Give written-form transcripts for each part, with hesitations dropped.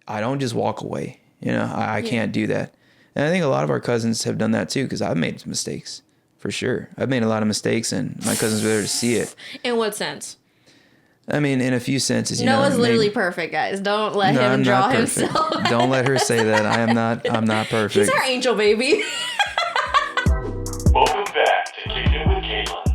I don't just walk away. You know, I can't do that. And I think a lot of our cousins have done that too, because I've made mistakes for sure. I've made a lot of mistakes, and my cousins were there to see it. In what sense? I mean, in a few senses, Noah's literally perfect, guys. Don't let him draw himself. Don't let her say that. I'm not perfect. He's our angel baby. Welcome back to Kickin with Katelyn.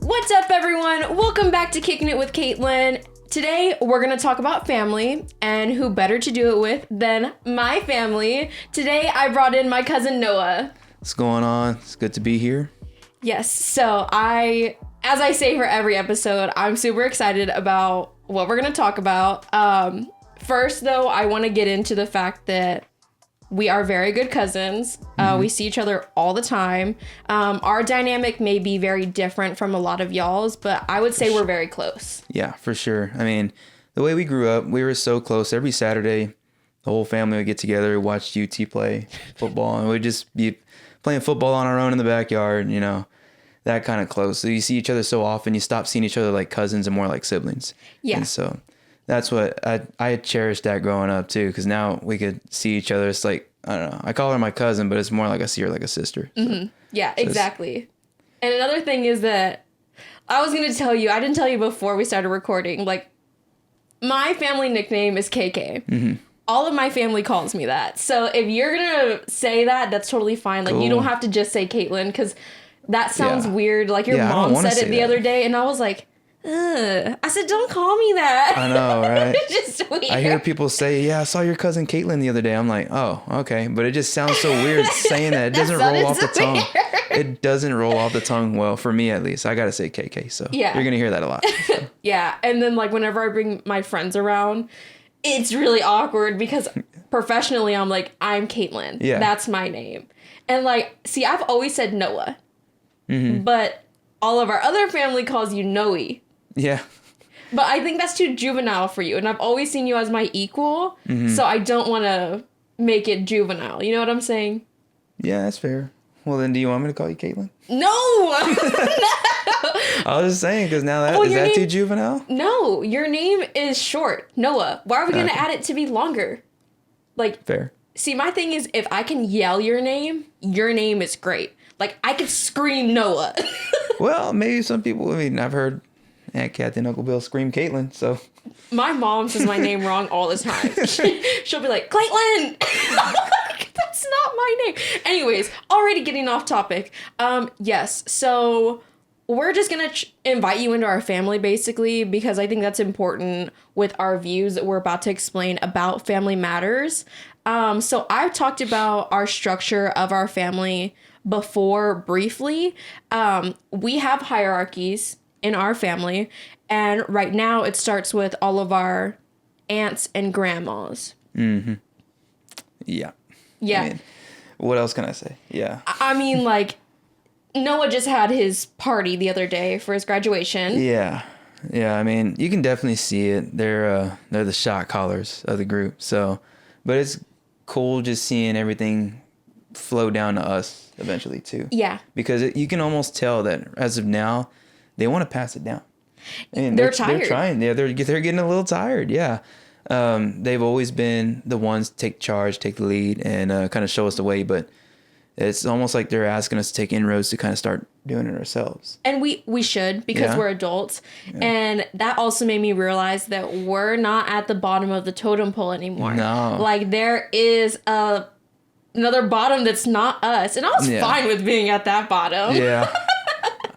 What's up, everyone? Welcome back to Kickin' It with Katelyn. Today, we're going to talk about family, and who better to do it with than my family. Today, I brought in my cousin Noah. What's going on? It's good to be here. Yes, so as I say for every episode, I'm super excited about what we're going to talk about. First, though, I want to get into the fact that we are very good cousins. We see each other all the time. Our dynamic may be very different from a lot of y'all's, but I would say we're very close. Yeah, for sure. I mean, the way we grew up, we were so close. Every Saturday, the whole family would get together, watch UT play football, and we'd just be playing football on our own in the backyard, you know, that kind of close. So you see each other so often, you stop seeing each other like cousins and more like siblings. Yeah. And so that's what I cherished that growing up too, because now we could see each other. It's like, I don't know, I call her my cousin, but it's more like I see her like a sister. So, yeah, exactly. And another thing is that I was going to tell you, I didn't tell you before we started recording, like, my family nickname is KK. All of my family calls me that. So if you're going to say that, that's totally fine. Like, you don't have to just say Katelyn, because that sounds weird. Like, your mom said it the other day, and I was like, ugh. I said, don't call me that. I know, right? It's just weird. I hear people say, yeah, I saw your cousin Katelyn the other day. I'm like, oh, okay. But it just sounds so weird saying that. It doesn't roll off the tongue. It doesn't roll off the tongue well, for me at least. I got to say KK. So you're going to hear that a lot. So. Yeah. And then, like, whenever I bring my friends around, it's really awkward because professionally I'm like, I'm Katelyn. Yeah. That's my name. And, like, see, I've always said Noah. But all of our other family calls you Noe. Yeah. But I think that's too juvenile for you. And I've always seen you as my equal. So I don't want to make it juvenile. You know what I'm saying? Yeah, that's fair. Well, then do you want me to call you Katelyn? No! No! I was just saying, because now is that too juvenile? No, your name is short. Noah. Why are we going to add it to be longer? Like, fair. See, my thing is, if I can yell your name is great. Like, I could scream Noah. Well, maybe some people, I mean, I've heard Aunt Kathy and Uncle Bill scream Katelyn, so. My mom says my name wrong all the time. She'll be like, Katelyn! That's not my name. Anyways, already getting off topic. Yes, so we're just going to invite you into our family, basically, because I think that's important with our views that we're about to explain about Family Matters. So I've talked about our structure of our family before briefly. We have hierarchies in our family, and right now it starts with all of our aunts and grandmas. Yeah. I mean, what else can I say? Yeah. I mean, like, Noah just had his party the other day for his graduation. Yeah. I mean, you can definitely see it. They're the shot callers of the group. So, but it's cool just seeing everything flow down to us eventually too. Yeah. Because you can almost tell that as of now, they want to pass it down. And they're tired. They're trying. Yeah, they're getting a little tired. Yeah. They've always been the ones to take charge, take the lead, and kind of show us the way. But it's almost like they're asking us to take inroads to kind of start doing it ourselves. And we should, because we're adults. Yeah. And that also made me realize that we're not at the bottom of the totem pole anymore. No. Like, there is another bottom that's not us. And I was fine with being at that bottom. Yeah.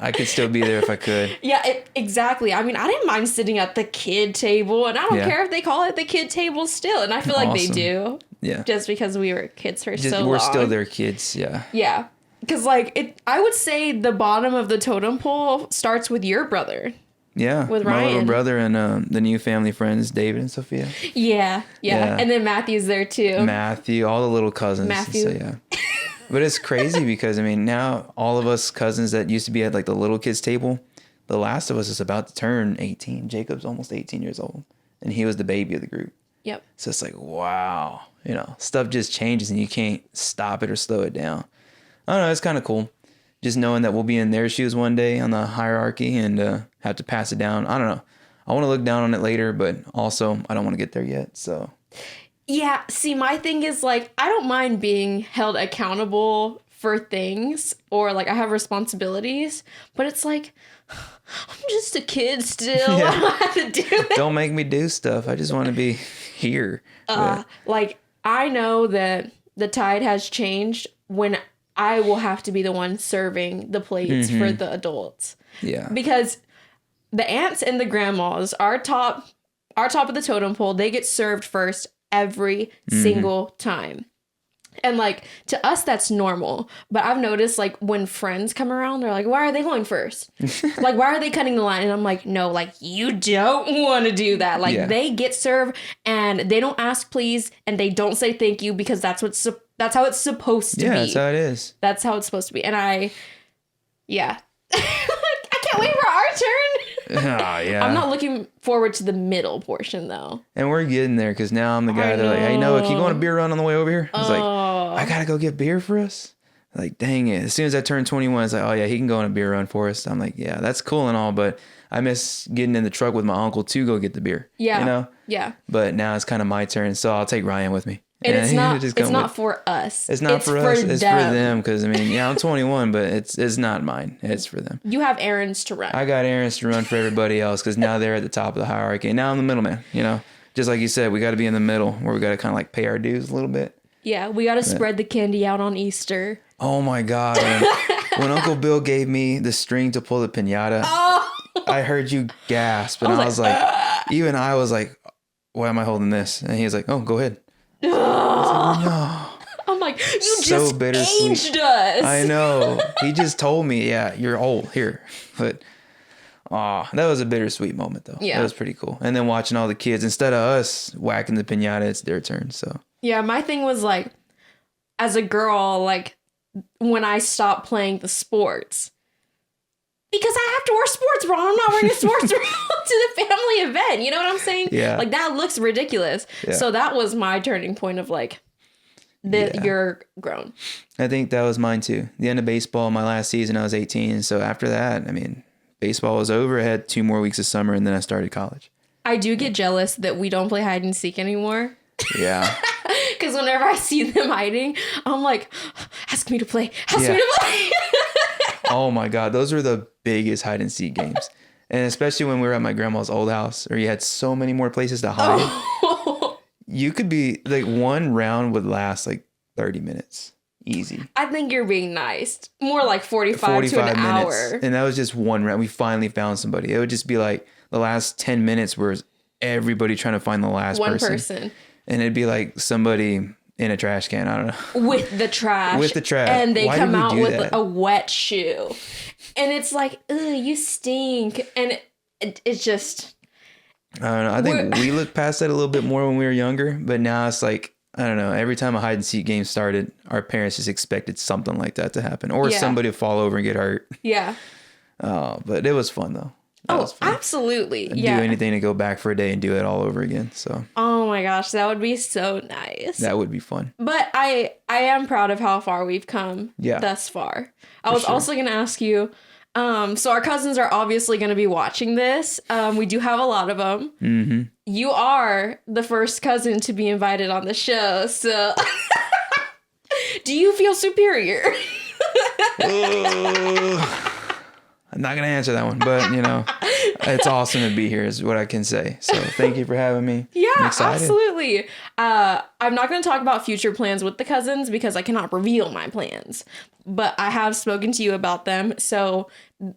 I could still be there if I could. Yeah, exactly. I mean, I didn't mind sitting at the kid table, and I don't care if they call it the kid table still. And I feel like they do. Yeah. Just because we were kids for so long. We're still their kids, yeah. Yeah. Because, like, I would say the bottom of the totem pole starts with your brother. Yeah. With Ryan. My little brother and the new family friends, David and Sophia. Yeah. And then Matthew's there, too. Matthew, all the little cousins. Matthew. So, yeah. But it's crazy because, I mean, now all of us cousins that used to be at, like, the little kids table, the last of us is about to turn 18. Jacob's almost 18 years old. And he was the baby of the group. Yep. So it's like, wow. You know, stuff just changes and you can't stop it or slow it down. I don't know. It's kind of cool. Just knowing that we'll be in their shoes one day on the hierarchy and have to pass it down. I don't know. I want to look down on it later, but also I don't want to get there yet. So Yeah, see, my thing is like, I don't mind being held accountable for things or like I have responsibilities, but it's like, I'm just a kid still. Yeah. I don't have to do it. don't make me do stuff. I just want to be here. But, Like, I know that the tide has changed when I will have to be the one serving the plates for the adults. yeah. Because the aunts and the grandmas are top of the totem pole. They get served first every single time. And like to us that's normal, but I've noticed like when friends come around they're like, why are they going first? Like, why are they cutting the line? And I'm like, no, like you don't want to do that. Like they get served and they don't ask please and they don't say thank you because that's how it's supposed to be. That's how it is. That's how it's supposed to be. And I can't wait for our turn. Oh, yeah. I'm not looking forward to the middle portion though. And we're getting there because now I'm the guy that like, hey, Noah, can you go on a beer run on the way over here? I was like, I gotta go get beer for us. Like, dang it. As soon as I turned 21, it's like, oh yeah, he can go on a beer run for us. I'm like, yeah, that's cool and all, but I miss getting in the truck with my uncle to go get the beer. Yeah. You know? Yeah. But now it's kind of my turn, so I'll take Ryan with me. And it's not with, for us. It's not for us. It's for them. Because I mean, yeah, I'm 21, but it's not mine. It's for them. You have errands to run. I got errands to run for everybody else because now they're at the top of the hierarchy. And now I'm the middleman. You know, just like you said, we got to be in the middle where we got to kind of like pay our dues a little bit. Yeah, we got to spread the candy out on Easter. Oh my God! When Uncle Bill gave me the string to pull the piñata, I heard you gasp, and I was like, even I was like, why am I holding this? And he was like, oh, go ahead. I was like, no. I'm like, you So just bittersweet. aged us. I know. He just told me, yeah, you're old here. But that was a bittersweet moment though. Yeah. That was pretty cool. And then watching all the kids, instead of us whacking the piñata, it's their turn. So Yeah, my thing was like, as a girl, like when I stopped playing the sports, because I have to wear sports bra. I'm not wearing a sports bra to the family event. You know what I'm saying? Yeah. Like that looks ridiculous. Yeah. So that was my turning point of like, you're grown. I think that was mine too. The end of baseball, my last season, I was 18. So after that, I mean, baseball was over. I had 2 more weeks of summer and then I started college. I do get jealous that we don't play hide and seek anymore. Yeah. Because whenever I see them hiding, I'm like, ask me to play. Ask me to play. Oh my God. Those were the biggest hide and seek games. And especially when we were at my grandma's old house or you had so many more places to hide. You could be like one round would last like 30 minutes. Easy. I think you're being nice. More like 45 to an minutes. hour. And that was just one round. We finally found somebody. It would just be like the last 10 minutes was everybody trying to find the last One person. And it'd be like somebody in a trash can. I don't know. With the trash. With the trash. And they Why come did we out do with that? a wet shoe. And it's like, ugh, you stink. And it's just... I don't know. I think we looked past that a little bit more when we were younger. But now it's like, I don't know. Every time a hide and seek game started, our parents just expected something like that to happen. Or somebody to fall over and get hurt. Yeah. But it was fun though. Absolutely. I'd yeah. do anything to go back for a day and do it all over again. So Oh my gosh, that would be so nice. that would be fun. But I am proud of how far we've come thus far. I was also going to ask you, so our cousins are obviously going to be watching this. We do have a lot of them. Mm-hmm. You are the first cousin to be invited on the show. So do you feel superior? I'm not going to answer that one, but you know, it's awesome to be here is what I can say. So thank you for having me. Yeah, I'm excited. absolutely. I'm not going to talk about future plans with the cousins because I cannot reveal my plans, but I have spoken to you about them. So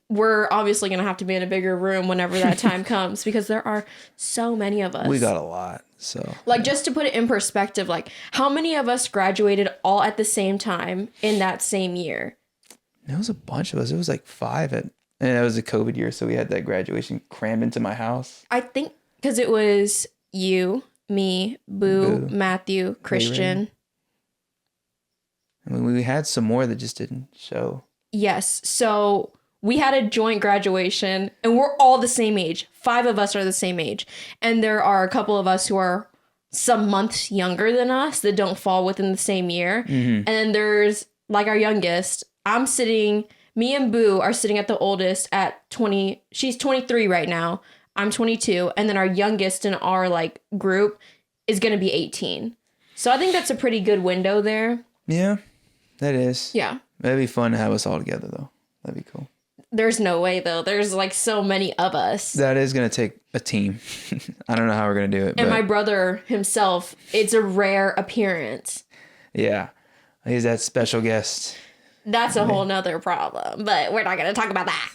we're obviously going to have to be in a bigger room whenever that time comes because there are so many of us. We got a lot. So like, just to put it in perspective, like how many of us graduated all at the same time in that same year? It was a bunch of us. It was like 5 and it was a COVID year. So we had that graduation crammed into my house. I think because it was you, me, Boo, Matthew, Christian. I mean, we had some more that just didn't show. Yes. So we had a joint graduation and we're all the same age. 5 of us are the same age. And there are a couple of us who are some months younger than us that don't fall within the same year. Mm-hmm. And then there's like our youngest. Me and Boo are sitting at the oldest at 20. She's 23 right now. I'm 22, and then our youngest in our like group is going to be 18. So I think that's a pretty good window there. Yeah, that is. Yeah. That'd be fun to have us all together, though. That'd be cool. There's no way, though. There's like so many of us. That is going to take a team. I don't know how we're going to do it. And but my brother himself, it's a rare appearance. yeah, he's that special guest. That's a whole nother problem, but we're not going to talk about that.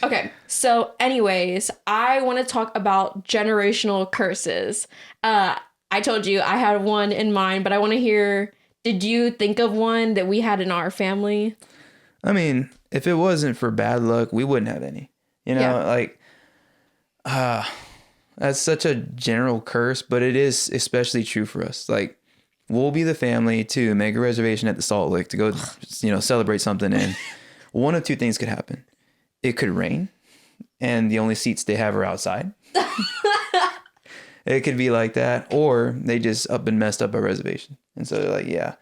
Okay, so anyways, I want to talk about generational curses. I told you I had one in mind, but I want to hear, did you think of one that we had in our family? I mean, if it wasn't for bad luck, we wouldn't have any. You know, Yeah. like, that's such a general curse, but it is especially true for us. Like, we'll be the family to make a reservation at the Salt Lick to go, celebrate something. And one of two things could happen. It could rain and the only seats they have are outside. It could be like that. Or they just up and messed up a reservation. And so they're like, yeah,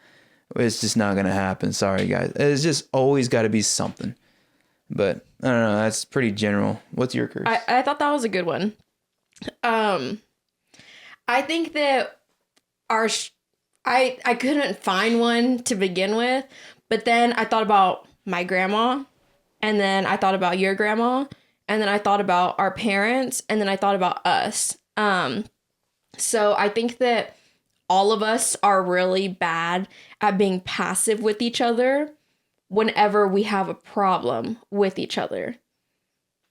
it's just not going to happen. Sorry, guys. It's just always got to be something. But I don't know. That's pretty general. What's your curse? I thought that was a good one. I think that I couldn't find one to begin with, but then I thought about my grandma, and then I thought about your grandma, and then I thought about our parents, and then I thought about us. So I think that all of us are really bad at being passive with each other whenever we have a problem with each other.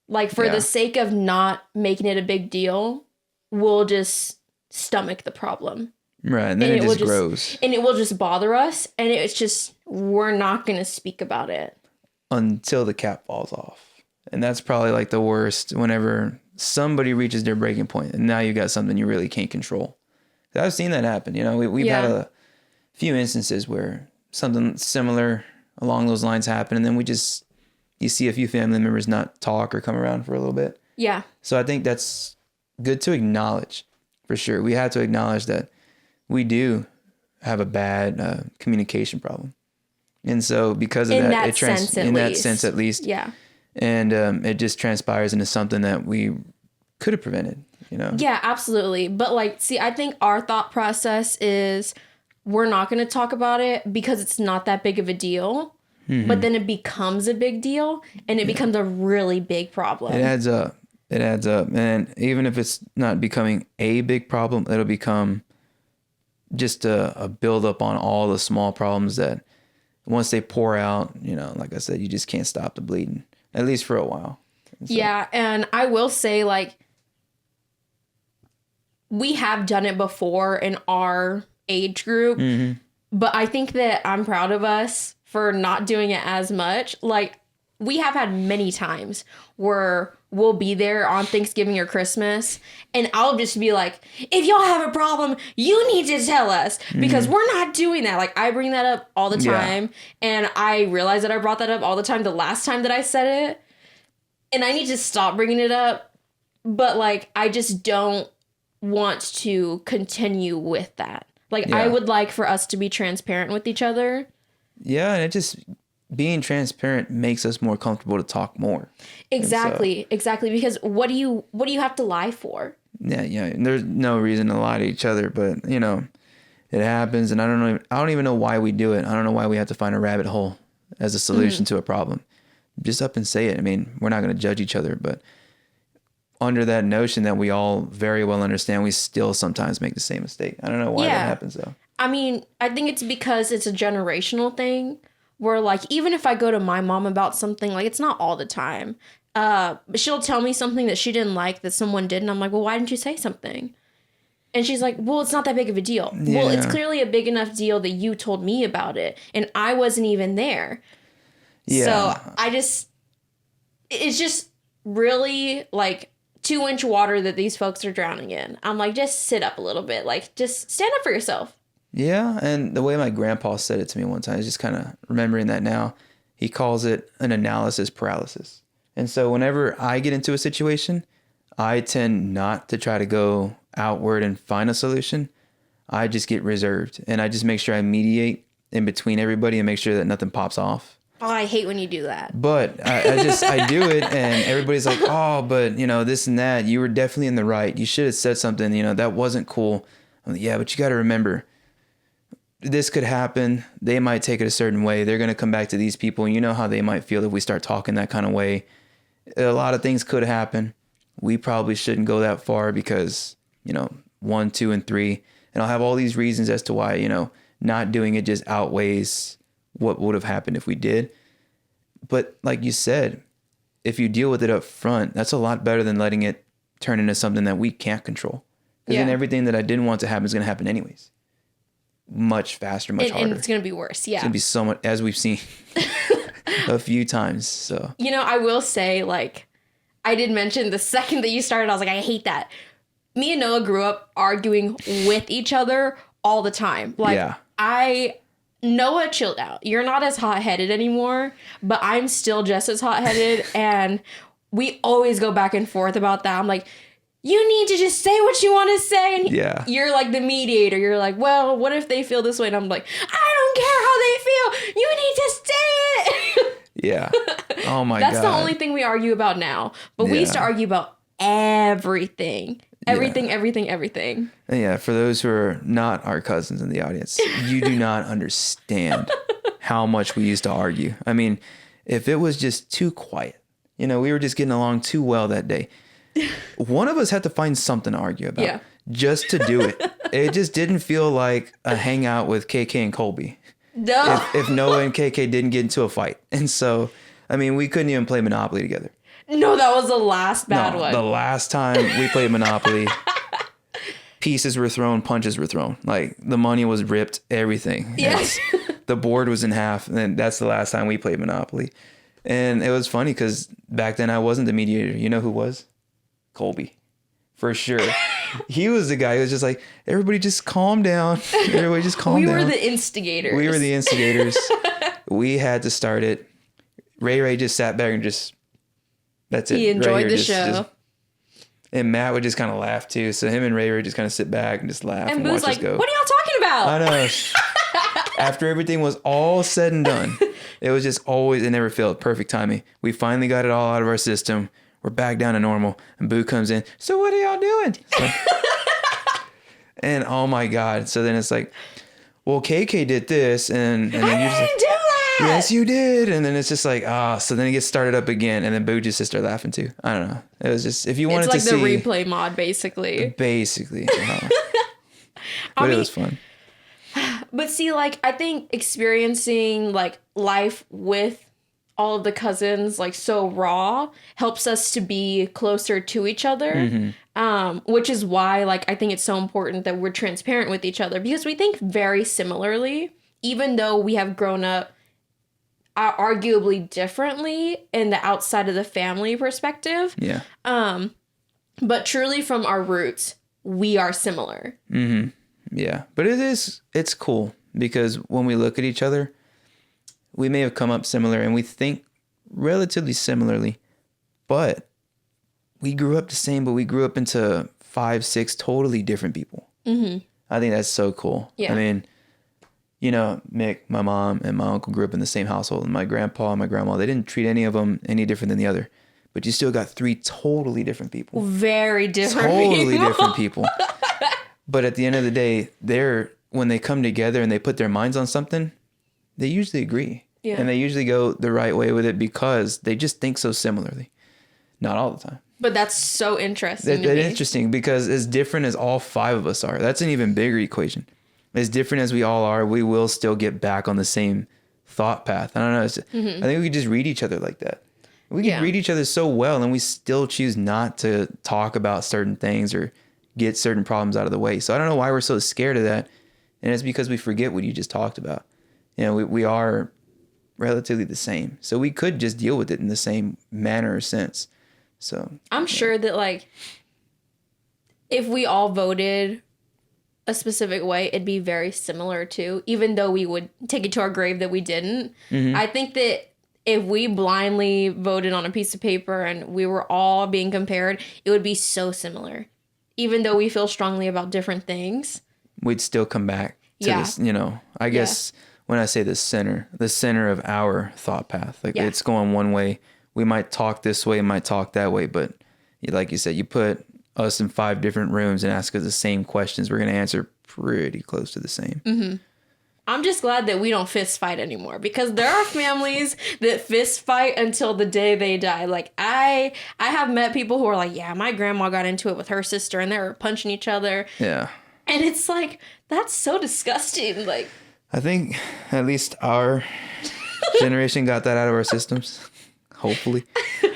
Like, for the sake of not making it a big deal, we'll just stomach the problem. Right, and then it just grows. And it will just bother us, and it's just, we're not going to speak about it. Until the cap falls off. And that's probably like the worst, whenever somebody reaches their breaking point and now you got something you really can't control. I've seen that happen. You know, we've had a few instances where something similar along those lines happen, and then you see a few family members not talk or come around for a little bit. Yeah. So I think that's good to acknowledge, for sure. We have to acknowledge that we do have a bad communication problem. And so because of in that, that sense at least. Yeah. And it just transpires into something that we could have prevented, you know? Yeah, absolutely. But like, see, I think our thought process is we're not going to talk about it because it's not that big of a deal. Mm-hmm. But then it becomes a big deal, and it becomes a really big problem. It adds up. And even if it's not becoming a big problem, it'll become just a buildup on all the small problems that once they pour out, you know, like I said, you just can't stop the bleeding, at least for a while. So. Yeah. And I will say, like, we have done it before in our age group, but I think that I'm proud of us for not doing it as much. Like, we have had many times where we'll be there on Thanksgiving or Christmas, and I'll just be like, if y'all have a problem, you need to tell us, because we're not doing that. Like, I bring that up all the time, and I realize that I brought that up all the time the last time that I said it, and I need to stop bringing it up, but, like, I just don't want to continue with that. Like, I would like for us to be transparent with each other. Yeah, and it just... being transparent makes us more comfortable to talk more. Exactly. Because what do you have to lie for? Yeah. There's no reason to lie to each other, but you know, it happens, and I don't even know why we do it. I don't know why we have to find a rabbit hole as a solution to a problem. Just up and say it. I mean, we're not going to judge each other, but under that notion that we all very well understand, we still sometimes make the same mistake. I don't know why that happens though. I mean, I think it's because it's a generational thing. Where, like, even if I go to my mom about something, like, it's not all the time. She'll tell me something that she didn't like that someone did, and I'm like, well, why didn't you say something? And she's like, well, it's not that big of a deal. Yeah. Well, it's clearly a big enough deal that you told me about it, and I wasn't even there. Yeah. So it's just really, like, 2-inch water that these folks are drowning in. I'm like, just sit up a little bit. Like, just stand up for yourself. Yeah, and the way my grandpa said it to me one time, is just kind of remembering that now. He calls it an analysis paralysis. And so whenever I get into a situation, I tend not to try to go outward and find a solution. I just get reserved, and I just make sure I mediate in between everybody and make sure that nothing pops off. Oh, I hate when you do that. But I do it, and everybody's like, oh, but, this and that. You were definitely in the right. You should have said something, that wasn't cool. I'm like, yeah, but you got to remember, this could happen. They might take it a certain way. They're going to come back to these people, and you know how they might feel if we start talking that kind of way. A lot of things could happen. We probably shouldn't go that far because, 1, 2, and 3. And I'll have all these reasons as to why, not doing it just outweighs what would have happened if we did. But like you said, if you deal with it up front, that's a lot better than letting it turn into something that we can't control. Because then everything that I didn't want to happen is going to happen anyways. Much faster, much harder. And it's going to be worse. Yeah. It's going to be so much, as we've seen a few times. So, I will say, I did mention the second that you started, I was like, I hate that. Me and Noah grew up arguing with each other all the time. Noah chilled out. You're not as hot-headed anymore, but I'm still just as hot-headed, and we always go back and forth about that. I'm like, you need to just say what you want to say, and you're like the mediator. You're like, well, what if they feel this way? And I'm like, I don't care how they feel. You need to say it. Yeah. Oh my God. That's the only thing we argue about now. But we used to argue about everything. Everything. And yeah, for those who are not our cousins in the audience, you do not understand how much we used to argue. I mean, if it was just too quiet, we were just getting along too well that day. One of us had to find something to argue about just to do it. It just didn't feel like a hangout with KK and Colby. No. If Noah and KK didn't get into a fight. And so, I mean, we couldn't even play Monopoly together. No, that was the last bad one. The last time we played Monopoly, pieces were thrown, punches were thrown. Like, the money was ripped, everything. Yes. The board was in half, and that's the last time we played Monopoly. And it was funny because back then I wasn't the mediator. You know who was? Colby. For sure. He was the guy who was just like, everybody just calm down. Everybody just calm down. We were the instigators. We had to start it. Ray just sat back and just... That's it. He enjoyed the show. And Matt would just kind of laugh too. So him and Ray just kind of sit back and just laugh and Boo's watch like, us go. What are y'all talking about? I know. After everything was all said and done, it was just always, it never failed. Perfect timing. We finally got it all out of our system. We're back down to normal. And Boo comes in. So what are y'all doing? So, and oh my God. So then it's like, well, KK did this. And then I didn't do that. Yes, you did. And then it's just like, so then it gets started up again. And then Boo just started laughing too. I don't know. It was just, if you wanted to see. It's like the replay mod, basically. But it was fun. But see, I think experiencing, life with all of the cousins, so raw, helps us to be closer to each other. Mm-hmm. Which is why, I think it's so important that we're transparent with each other. Because we think very similarly, even though we have grown up arguably differently in the outside of the family perspective. Yeah. But truly from our roots, we are similar. Mm-hmm. Yeah. But it's cool because when we look at each other, we may have come up similar and we think relatively similarly, but we grew up the same, but we grew up into 5, 6 totally different people. Mm-hmm. I think that's so cool. Yeah. I mean, Mick, my mom, and my uncle grew up in the same household. And my grandpa and my grandma, they didn't treat any of them any different than the other. But you still got 3 totally different people. Very different different people. But at the end of the day, when they come together and they put their minds on something, they usually agree. Yeah. And they usually go the right way with it because they just think so similarly. Not all the time. But that's so interesting. That's interesting because as different as all 5 of us are, that's an even bigger equation. As different as we all are, we will still get back on the same thought path. I don't know. I think we could just read each other like that. We can read each other so well, and we still choose not to talk about certain things or get certain problems out of the way. So I don't know why we're so scared of that. And it's because we forget what you just talked about. We are relatively the same. So we could just deal with it in the same manner or sense. So I'm sure that if we all voted a specific way, it'd be very similar too, even though we would take it to our grave that we didn't. Mm-hmm. I think that if we blindly voted on a piece of paper and we were all being compared, it would be so similar. Even though we feel strongly about different things, we'd still come back to this, I guess when I say the center of our thought path. Like it's going one way. We might talk this way, might talk that way, but like you said, you put us in 5 different rooms and ask us the same questions, we're going to answer pretty close to the same. Mm-hmm. I'm just glad that we don't fist fight anymore, because there are families that fist fight until the day they die. Like I have met people who are like, yeah, my grandma got into it with her sister and they were punching each other. Yeah. And it's like, that's so disgusting. Like, I think at least our generation got that out of our systems. Hopefully.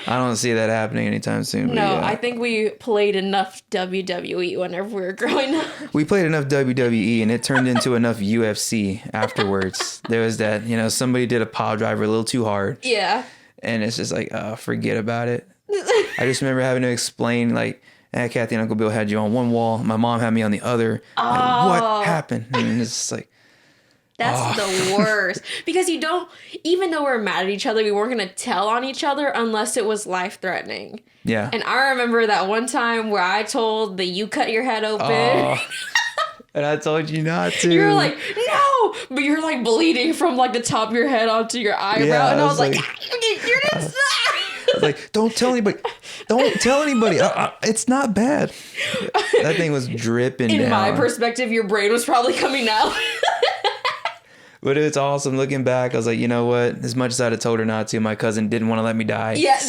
I don't see that happening anytime soon. No, yeah. I think we played enough WWE whenever we were growing up. We played enough WWE and it turned into enough UFC afterwards. There was that, somebody did a pile driver a little too hard. Yeah. And it's just like, forget about it. I just remember having to explain, like, Kathy and Uncle Bill had you on one wall. My mom had me on the other. Oh. Like, what happened? And it's just like, that's the worst. Because you don't, even though we're mad at each other, we weren't going to tell on each other unless it was life-threatening. Yeah. And I remember that one time where I told that you cut your head open. And I told you not to. You're like, no! But you're like bleeding from like the top of your head onto your eyebrow. Yeah, and I was like, you're not I was like, don't tell anybody. Don't tell anybody. It's not bad. That thing was dripping down. In my perspective, your brain was probably coming out. But it's awesome looking back. I was like, you know what? As much as I'd have told her not to, my cousin didn't want to let me die. Yeah,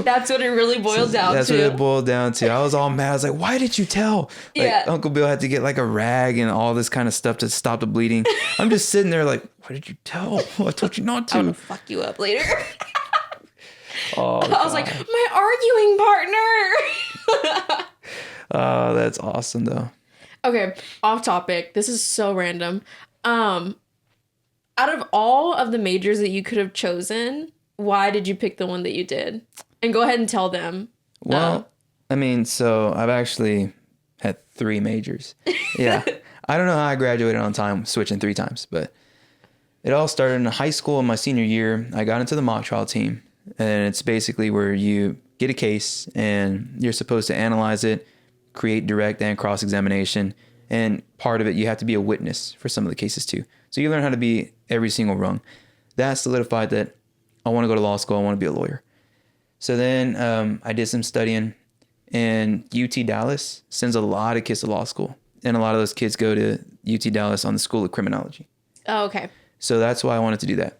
that's what it really boiled down to. That's what it boiled down to. I was all mad. I was like, why did you tell? Like, Uncle Bill had to get like a rag and all this kind of stuff to stop the bleeding. I'm just sitting there like, why did you tell? I told you not to. I'm going to fuck you up later. Oh, I was like, my arguing partner. Oh, that's awesome though. Okay, off topic. This is so random. Out of all of the majors that you could have chosen, why did you pick the one that you did? And go ahead and tell them. Well, so I've actually had 3 majors. Yeah. I don't know how I graduated on time, switching 3 times, but it all started in high school in my senior year. I got into the mock trial team, and it's basically where you get a case and you're supposed to analyze it, create direct and cross-examination, and part of it, you have to be a witness for some of the cases too. So you learn how to be every single rung. That solidified that I want to go to law school. I want to be a lawyer. So then I did some studying, and UT Dallas sends a lot of kids to law school. And a lot of those kids go to UT Dallas on the School of Criminology. Oh, okay. So that's why I wanted to do that.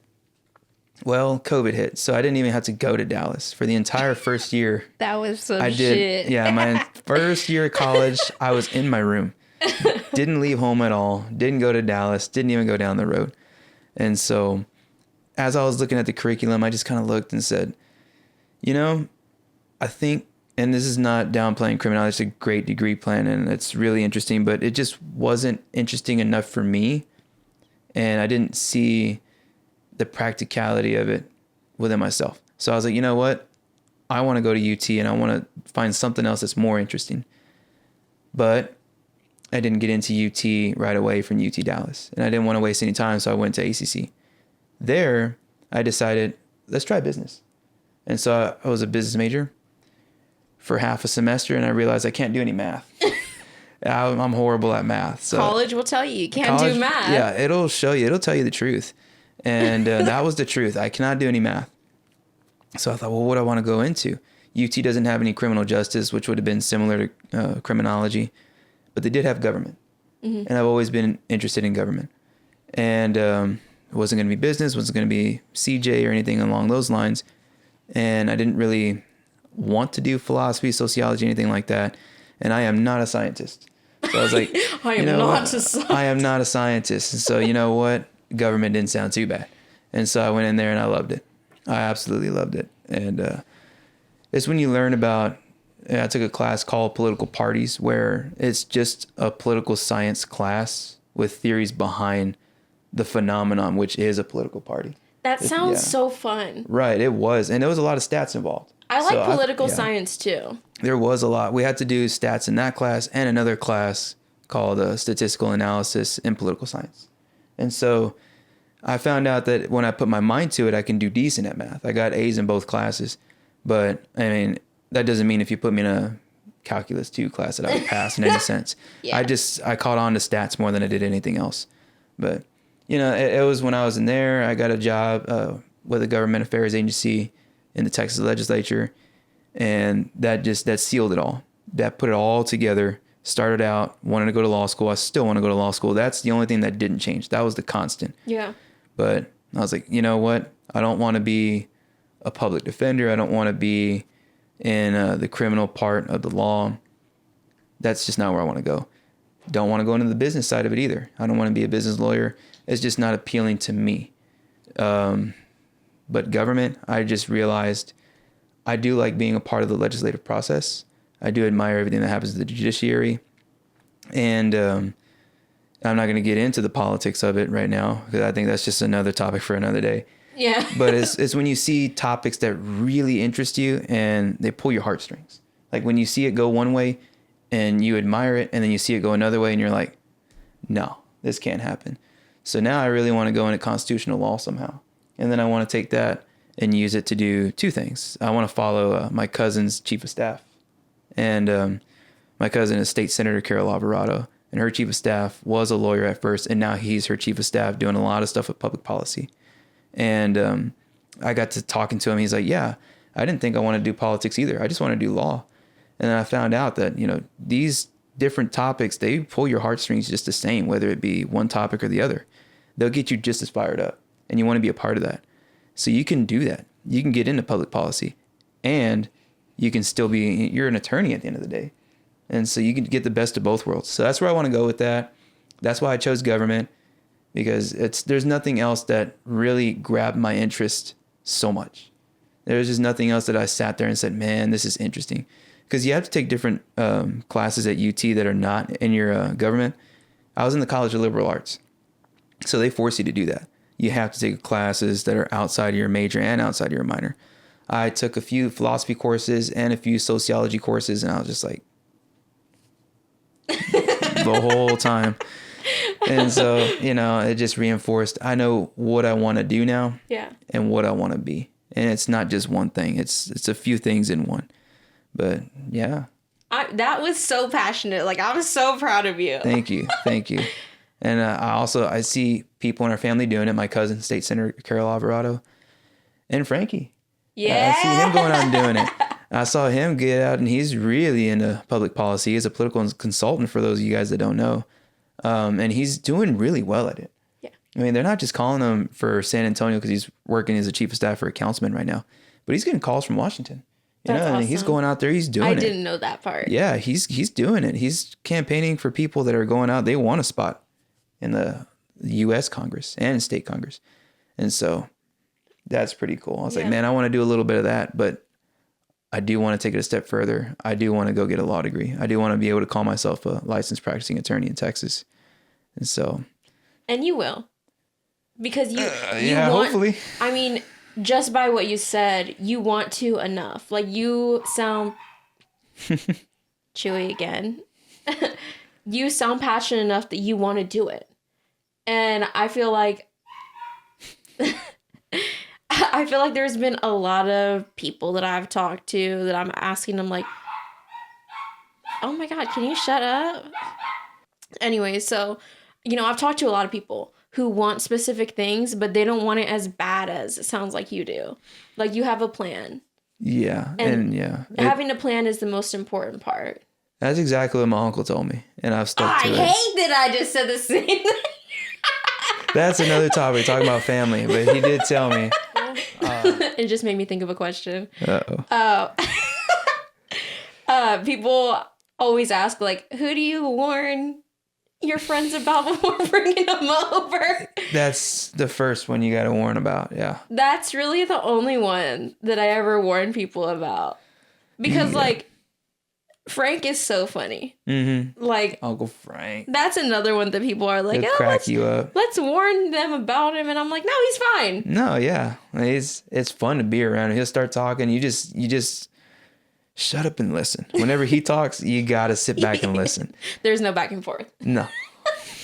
Well, COVID hit, so I didn't even have to go to Dallas for the entire first year. That was some I did, shit. Yeah, my first year of college, I was in my room. Didn't leave home at all. Didn't go to Dallas. Didn't even go down the road. And so as I was looking at the curriculum, I just kind of looked and said, I think, and this is not downplaying criminology, it's a great degree plan and it's really interesting, but it just wasn't interesting enough for me. And I didn't see the practicality of it within myself. So I was like, you know what? I want to go to UT and I want to find something else that's more interesting. But I didn't get into UT right away from UT Dallas. And I didn't want to waste any time, so I went to ACC. There, I decided, let's try business. And so I was a business major for half a semester, and I realized I can't do any math. I'm horrible at math. So college will tell you can't do math. Yeah, it'll show you. It'll tell you the truth. And that was the truth. I cannot do any math. So I thought, well, what do I want to go into? UT doesn't have any criminal justice, which would have been similar to criminology. But they did have government. Mm-hmm. And I've always been interested in government. And it wasn't going to be business, wasn't going to be CJ or anything along those lines. And I didn't really want to do philosophy, sociology, anything like that. And I am not a scientist. So I was like, I am not a scientist. And so, you know what? Government didn't sound too bad. And so I went in there and I loved it. I absolutely loved it. And it's when you learn about, I took a class called Political Parties, where it's just a political science class with theories behind the phenomenon, which is a political party. That sounds so fun. Right, it was. And there was a lot of stats involved. I like political science too. There was a lot. We had to do stats in that class and another class called Statistical Analysis in Political Science. And so I found out that when I put my mind to it, I can do decent at math. I got A's in both classes. But, that doesn't mean if you put me in a calculus 2 class that I would pass in any sense. Yeah. I caught on to stats more than I did anything else. But it was when I was in there, I got a job with a government affairs agency in the Texas legislature. And that sealed it all. That put it all together. Started out, wanted to go to law school. I still want to go to law school. That's the only thing that didn't change. That was the constant. Yeah. But I was like, you know what? I don't want to be a public defender. I don't want to be in the criminal part of the law. That's just not where I want to go. Don't want to go into the business side of it either. I don't want to be a business lawyer. It's just not appealing to me. But government, I just realized I do like being a part of the legislative process. I do admire everything that happens to the judiciary. And I'm not going to get into the politics of it right now because I think that's just another topic for another day. Yeah. But it's when you see topics that really interest you and they pull your heartstrings. Like when you see it go one way and you admire it and then you see it go another way and you're like, no, this can't happen. So now I really want to go into constitutional law somehow. And then I want to take that and use it to do two things. I want to follow my cousin's chief of staff. And my cousin is State Senator Carol Alvarado. And her chief of staff was a lawyer at first, and now he's her chief of staff doing a lot of stuff with public policy. And I got to talking to him. He's like, yeah, I didn't think I wanted to do politics either. I just want to do law. And then I found out that, these different topics, they pull your heartstrings just the same, whether it be one topic or the other. They'll get you just as fired up, and you want to be a part of that. So you can do that. You can get into public policy, and you can still you're an attorney at the end of the day. And so you can get the best of both worlds. So that's where I want to go with that. That's why I chose government, because there's nothing else that really grabbed my interest so much. There's just nothing else that I sat there and said, man, this is interesting. Because you have to take different classes at UT that are not in your government. I was in the College of Liberal Arts. So they force you to do that. You have to take classes that are outside of your major and outside of your minor. I took a few philosophy courses and a few sociology courses, and I was just like, the whole time. And so, it just reinforced, I know what I want to do now. Yeah. And what I want to be. And it's not just one thing. It's a few things in one. But yeah. That was so passionate. Like, I'm so proud of you. Thank you. And I see people in our family doing it. My cousin, State Senator Carol Alvarado, and Frankie. Yeah. I see him going out and doing it. I saw him get out, and he's really into public policy. He's a political consultant, for those of you guys that don't know. And he's doing really well at it. Yeah. I mean, they're not just calling him for San Antonio because he's working as a chief of staff for a councilman right now, but he's getting calls from Washington. That's awesome. And he's going out there. He's doing it. I didn't know that part. Yeah, he's doing it. He's campaigning for people that are going out. They want a spot in the U.S. Congress and state Congress. And so that's pretty cool. I was like, man, I want to do a little bit of that, but I do want to take it a step further. I do want to go get a law degree. I do want to be able to call myself a licensed practicing attorney in Texas. And so. And you will. Because you yeah, want, hopefully. I mean, just by what you said, you want to enough. Like, you sound chewy again. You sound passionate enough that you want to do it. And I feel like there's been a lot of people that I've talked to that I'm asking them, like, oh my God, can you shut up? Anyway, so, I've talked to a lot of people who want specific things, but they don't want it as bad as it sounds like you do. Like, you have a plan. Yeah. And yeah. Having a plan is the most important part. That's exactly what my uncle told me. And I've stuck to it. I hate that I just said the same thing. That's another topic, talking about family. But he did tell me. It just made me think of a question. Uh-oh. People always ask, like, who do you warn your friends about before bringing them over? That's the first one you got to warn about, yeah. That's really the only one that I ever warn people about. Because, like, Frank is so funny. Mm-hmm. Like, Uncle Frank. That's another one that people are like, he'll crack you up. Let's warn them about him. And I'm like, no, he's fine. No, yeah. It's fun to be around him. He'll start talking. You just shut up and listen. Whenever he talks, you got to sit back and listen. There's no back and forth. No.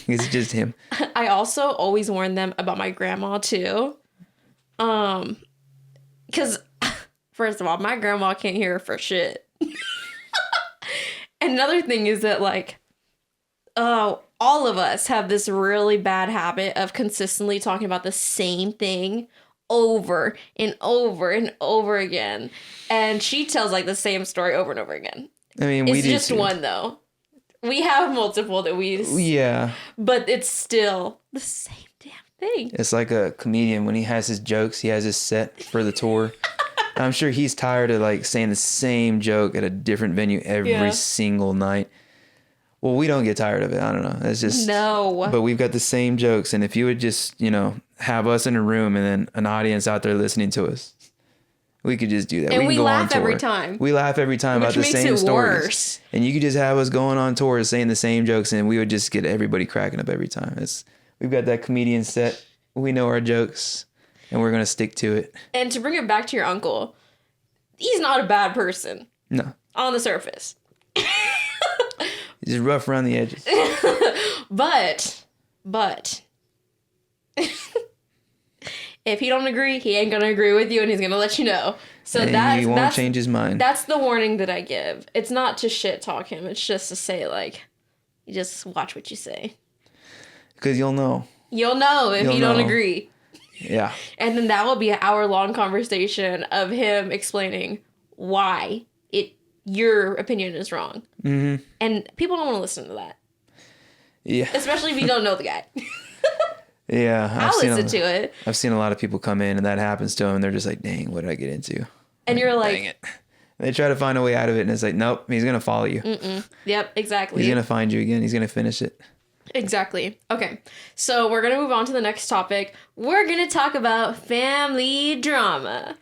It's just him. I also always warn them about my grandma, too. Because, first of all, my grandma can't hear for shit. Another thing is that, like, all all of us have this really bad habit of consistently talking about the same thing over and over and over again. And she tells like the same story over and over again. I mean, it's just one though. We have multiple that we... Yeah. But it's still the same damn thing. It's like a comedian when he has his jokes, he has his set for the tour. I'm sure he's tired of like saying the same joke at a different venue every single night. Well, we don't get tired of it. I don't know. It's just... No. But we've got the same jokes. And if you would just, have us in a room and then an audience out there listening to us, we could just do that. And we we can go laugh on tour. every time. We laugh every time about the same stories. Worse. And you could just have us going on tours saying the same jokes and we would just get everybody cracking up every time. We've got that comedian set. We know our jokes and we're going to stick to it. And to bring it back to your uncle, he's not a bad person. No. On the surface. He's just rough around the edges. But if he don't agree, he ain't gonna agree with you, and he's gonna let you know. So and he won't change his mind. That's the warning that I give. It's not to shit talk him. It's just to say like, you just watch what you say. Because you'll know. You'll know if you don't agree. Yeah. And then that will be an hour-long conversation of him explaining why your opinion is wrong. Mm-hmm. And people don't want to listen to that. Yeah. Especially if you don't know the guy. Yeah. I'll listen to it. I've seen a lot of people come in and that happens to them and they're just like, dang, what did I get into? And you're like... Dang it. They try to find a way out of it and it's like, nope, he's going to follow you. Yep, exactly. He's going to find you again. He's going to finish it. Exactly. Okay. So we're going to move on to the next topic. We're going to talk about family drama.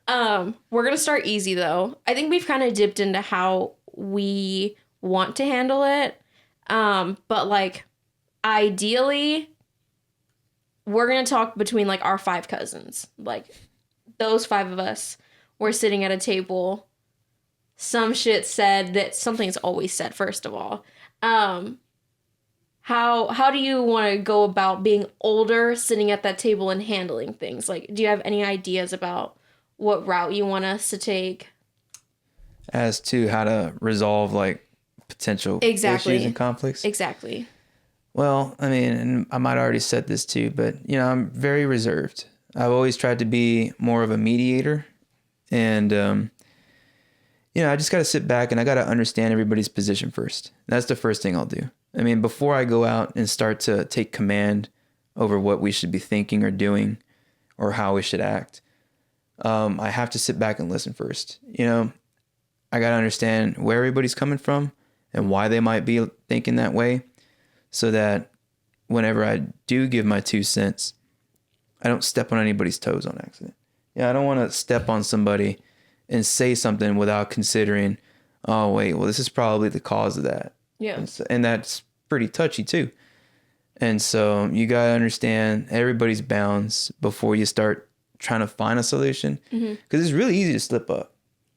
We're going to start easy though. I think we've kind of dipped into how we want to handle it. But like ideally we're going to talk between like our 5 cousins. Like those 5 of us, we're sitting at a table. Some shit said that something's always said, first of all. How do you want to go about being older, sitting at that table and handling things? Like, do you have any ideas about what route you want us to take? As to how to resolve like potential issues and conflicts? Exactly. Well, I mean, and I might already said this too, but I'm very reserved. I've always tried to be more of a mediator and, I just got to sit back and I got to understand everybody's position first. That's the first thing I'll do. I mean, before I go out and start to take command over what we should be thinking or doing or how we should act, I have to sit back and listen first. I got to understand where everybody's coming from and why they might be thinking that way so that whenever I do give my 2 cents, I don't step on anybody's toes on accident. I don't want to step on somebody and say something without considering, oh, wait, well, this is probably the cause of that. Yeah. And that's pretty touchy too. And so you got to understand everybody's bounds before you start trying to find a solution. Because it's really easy to slip up.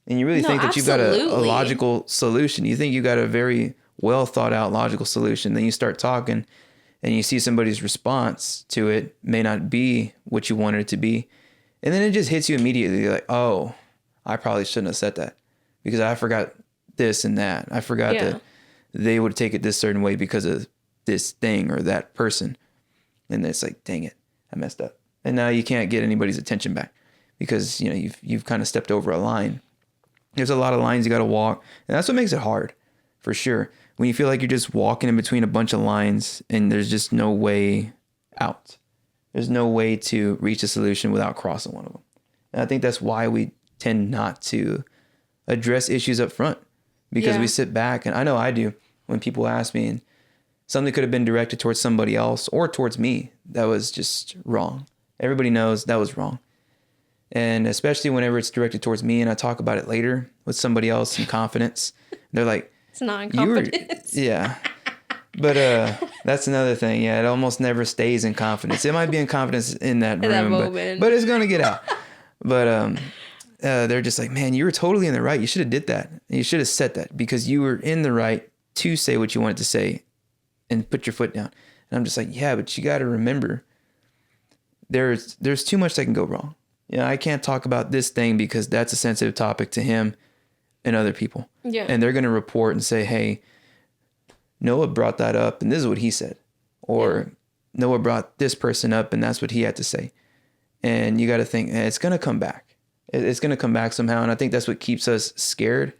And you really think that you've got a logical solution. You think you got a very well thought out logical solution. Then you start talking and you see somebody's response to it may not be what you wanted it to be. And then it just hits you immediately. You're like, oh, I probably shouldn't have said that because I forgot this and that. I forgot that they would take it this certain way because of this thing or that person. And it's like, dang it, I messed up. And now you can't get anybody's attention back because, you've kind of stepped over a line. There's a lot of lines you got to walk. And that's what makes it hard, for sure. When you feel like you're just walking in between a bunch of lines and there's just no way out. There's no way to reach a solution without crossing one of them. And I think that's why we tend not to address issues up front because we sit back, and I know I do when people ask me and something could have been directed towards somebody else or towards me that was just wrong. Everybody knows that was wrong. And especially whenever it's directed towards me and I talk about it later with somebody else in confidence, they're like, it's not incompetence. Yeah. But that's another thing. Yeah, it almost never stays in confidence. It might be in confidence in that room, that moment. But it's going to get out. But they're just like, man, you were totally in the right. You should have did that. You should have said that because you were in the right to say what you wanted to say and put your foot down. And I'm just like, yeah, but you got to remember there's too much that can go wrong. I can't talk about this thing because that's a sensitive topic to him and other people. Yeah. And they're going to report and say, hey, Noah brought that up and this is what he said. Or Noah brought this person up and that's what he had to say. And you got to think, it's going to come back. It's going to come back somehow. And I think that's what keeps us scared.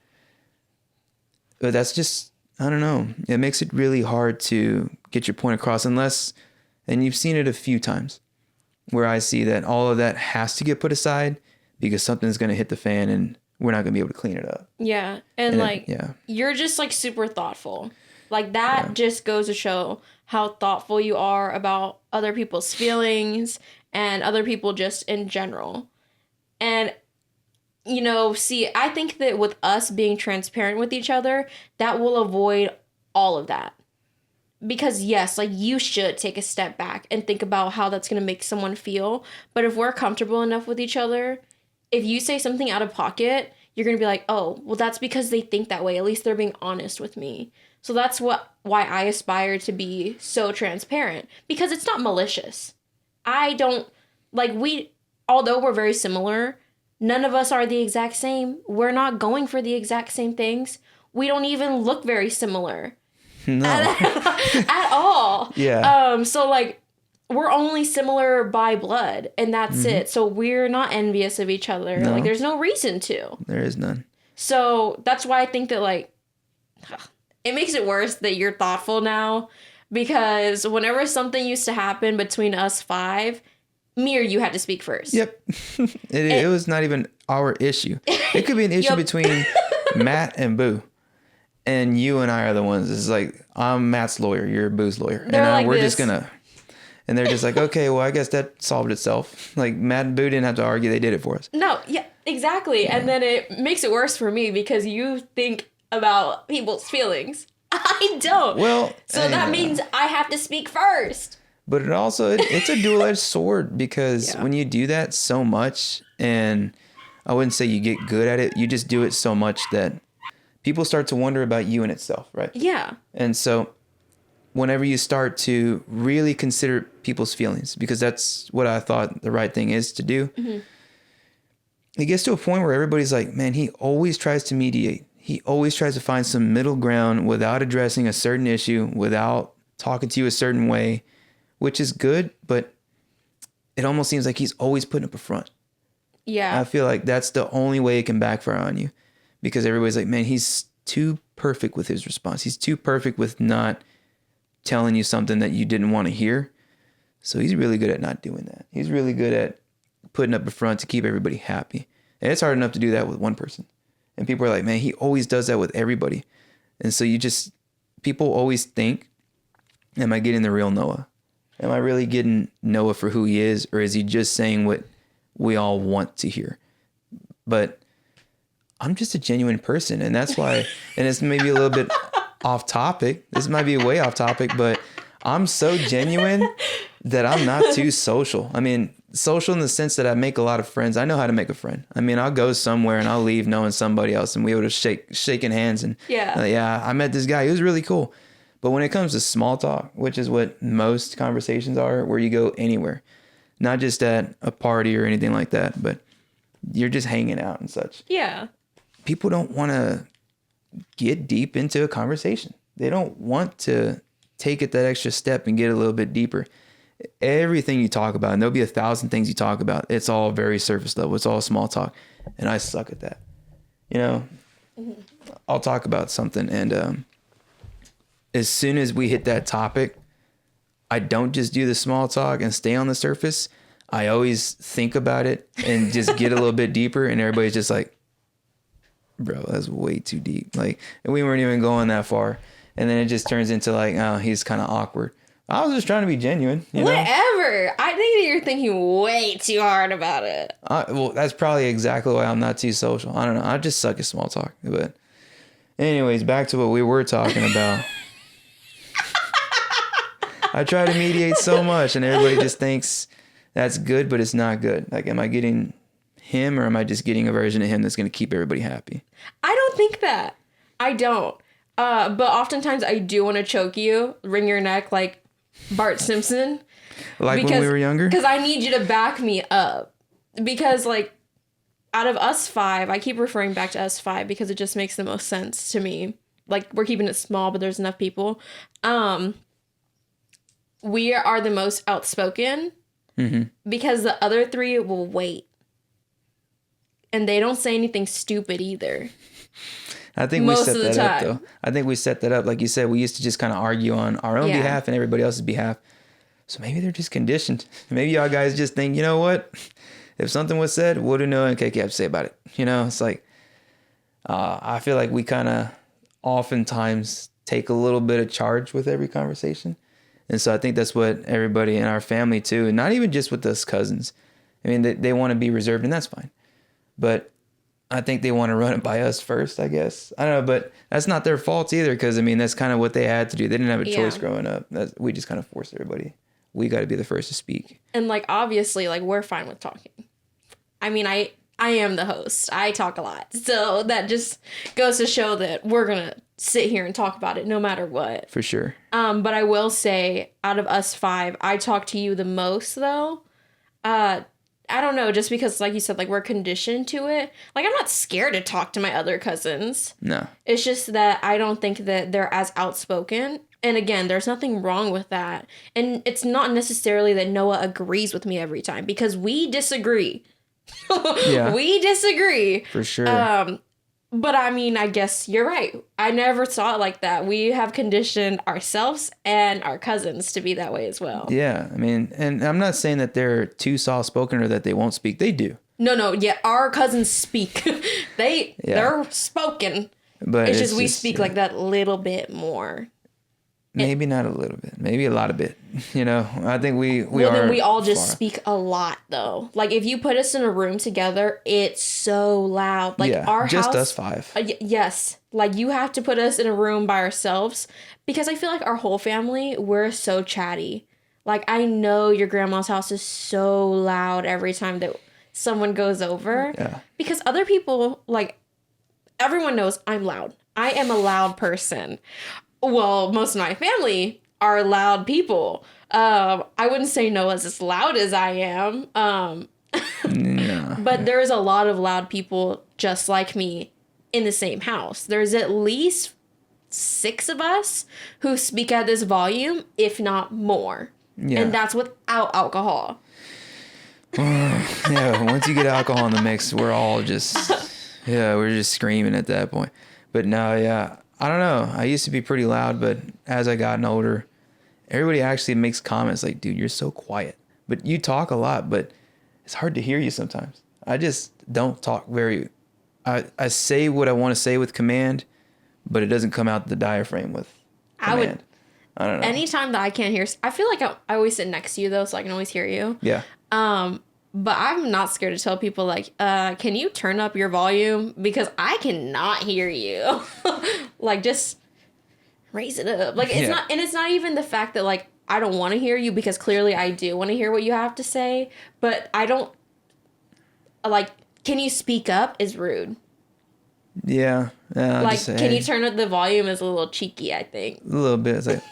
But that's just, I don't know. It makes it really hard to get your point across unless, and you've seen it a few times where I see that all of that has to get put aside because something's going to hit the fan and we're not going to be able to clean it up. Yeah. And like, you're just like super thoughtful. Like that just goes to show how thoughtful you are about other people's feelings and other people just in general. And you know, see, I think that with us being transparent with each other, that will avoid all of that. Because yes, like you should take a step back and think about how that's going to make someone feel. But if we're comfortable enough with each other, if you say something out of pocket, you're going to be like, oh, well, that's because they think that way. At least they're being honest with me. So that's why I aspire to be so transparent. Because it's not malicious. I don't, like although we're very similar, none of us are the exact same. We're not going for the exact same things. We don't even look very similar. No. At all. Yeah. So like we're only similar by blood and that's it. So we're not envious of each other. No. Like there's no reason to. There is none. So that's why I think that like it makes it worse that you're thoughtful now because whenever something used to happen between us 5, me or you had to speak first. Yep. It was not even our issue. It could be an issue between Matt and Boo. And you and I are the ones. It's like, I'm Matt's lawyer. You're Boo's lawyer. They're and like we're this. just going to. And they're just like, okay, well, I guess that solved itself. Like, Matt and Boo didn't have to argue. They did it for us. No, yeah, exactly. Yeah. And then it makes it worse for me because you think about people's feelings. I don't. Well, so that means I have to speak first. But it also, it's a dual-edged sword because when you do that so much, and I wouldn't say you get good at it, you just do it so much that people start to wonder about you in itself, right? Yeah. And so whenever you start to really consider people's feelings, because that's what I thought the right thing is to do, it gets to a point where everybody's like, man, he always tries to mediate. He always tries to find some middle ground without addressing a certain issue, without talking to you a certain way, which is good, but it almost seems like he's always putting up a front. Yeah. I feel like that's the only way it can backfire on you because everybody's like, man, he's too perfect with his response. He's too perfect with not telling you something that you didn't want to hear. So he's really good at not doing that. He's really good at putting up a front to keep everybody happy. And it's hard enough to do that with one person. And people are like, man, he always does that with everybody. And so people always think, am I getting the real Noah? Am I really getting Noah for who he is? Or is he just saying what we all want to hear? But I'm just a genuine person. And that's why, and it's maybe a little bit off topic. This might be way off topic, but I'm so genuine that I'm not too social. I mean, social in the sense that I make a lot of friends. I know how to make a friend. I mean, I'll go somewhere and I'll leave knowing somebody else and we would have shaking hands and I met this guy. He was really cool. But when it comes to small talk, which is what most conversations are, where you go anywhere, not just at a party or anything like that, but you're just hanging out and such. Yeah. People don't want to get deep into a conversation. They don't want to take it that extra step and get a little bit deeper. Everything you talk about, and there'll be 1,000 things you talk about, it's all very surface level. It's all small talk. And I suck at that. You know, I'll talk about something and as soon as we hit that topic, I don't just do the small talk and stay on the surface. I always think about it and just get a little bit deeper. And everybody's just like, bro, that's way too deep. Like, and we weren't even going that far. And then it just turns into like, oh, he's kind of awkward. I was just trying to be genuine. You know? Whatever. I think that you're thinking way too hard about it. Well, that's probably exactly why I'm not too social. I don't know. I just suck at small talk. But anyways, back to what we were talking about. I try to mediate so much and everybody just thinks that's good, but it's not good. Like, am I getting him or am I just getting a version of him that's going to keep everybody happy? I don't think that. I don't. But oftentimes I do want to choke you, wring your neck like Bart Simpson. Like when we were younger? Because I need you to back me up. Because like out of us 5, I keep referring back to us 5 because it just makes the most sense to me. like we're keeping it small, but there's enough people. We are the most outspoken because the other three will wait. And they don't say anything stupid either. I think we set that up, though. I think we set that up. Like you said, we used to just kind of argue on our own behalf and everybody else's behalf. So maybe they're just conditioned. Maybe y'all guys just think, you know what? If something was said, what do Noah and KK have to say about it? You know, it's like, I feel like we kind of oftentimes take a little bit of charge with every conversation. And so I think that's what everybody in our family too, and not even just with us cousins. I mean, they want to be reserved, and that's fine. But I think they want to run it by us first, I guess. I don't know, but that's not their fault either, because, I mean, that's kind of what they had to do. They didn't have a choice growing up. We just kind of forced everybody. We got to be the first to speak. And, like, obviously, like, we're fine with talking. I mean, I am the host. I talk a lot. So that just goes to show that we're going to sit here and talk about it no matter what. For sure. But I will say, out of us five, I talk to you the most, though. I don't know, just because, like you said, like, we're conditioned to it. Like, I'm not scared to talk to my other cousins. No. It's just that I don't think that they're as outspoken. And again, there's nothing wrong with that. And it's not necessarily that Noah agrees with me every time, because we disagree. Yeah. We disagree. For sure. But I mean, I guess you're right. I never saw it like that. We have conditioned ourselves and our cousins to be that way as well. Yeah. I mean, and I'm not saying that they're too soft-spoken or that they won't speak. They do. No. Yeah, our cousins speak. They're spoken. But it's just we speak like that little bit more. Maybe not a little bit. Maybe a lot of it. You know, I think we well, are. Then we all just speak a lot, though. Like, if you put us in a room together, it's so loud. Like, our just house, us five. Yes. Like, you have to put us in a room by ourselves, because I feel like our whole family, we're so chatty. Like, I know your grandma's house is so loud every time that someone goes over. Yeah. Because other people, like, everyone knows I'm loud. I am a loud person. Well, most of my family are loud people. I wouldn't say Noah's as loud as I am. No. But there's a lot of loud people just like me in the same house. There's at least 6 of us who speak at this volume, if not more. Yeah. And that's without alcohol. Yeah, once you get alcohol in the mix, we're all just, we're just screaming at that point. But no, yeah. I don't know. I used to be pretty loud, but as I gotten older, everybody actually makes comments like, dude, you're so quiet. But you talk a lot, but it's hard to hear you sometimes. I just don't talk I say what I want to say with command, but it doesn't come out the diaphragm with command. I don't know. Anytime that I can't hear, I feel like I always sit next to you, though, so I can always hear you. Yeah. But I'm not scared to tell people, like, can you turn up your volume? Because I cannot hear you. Like, just raise it up. Like, it's not, and it's not even the fact that, like, I don't want to hear you, because clearly I do want to hear what you have to say. But I don't, like, can you speak up is rude. Yeah. Like, can you turn up the volume is a little cheeky, I think. A little bit. It's like,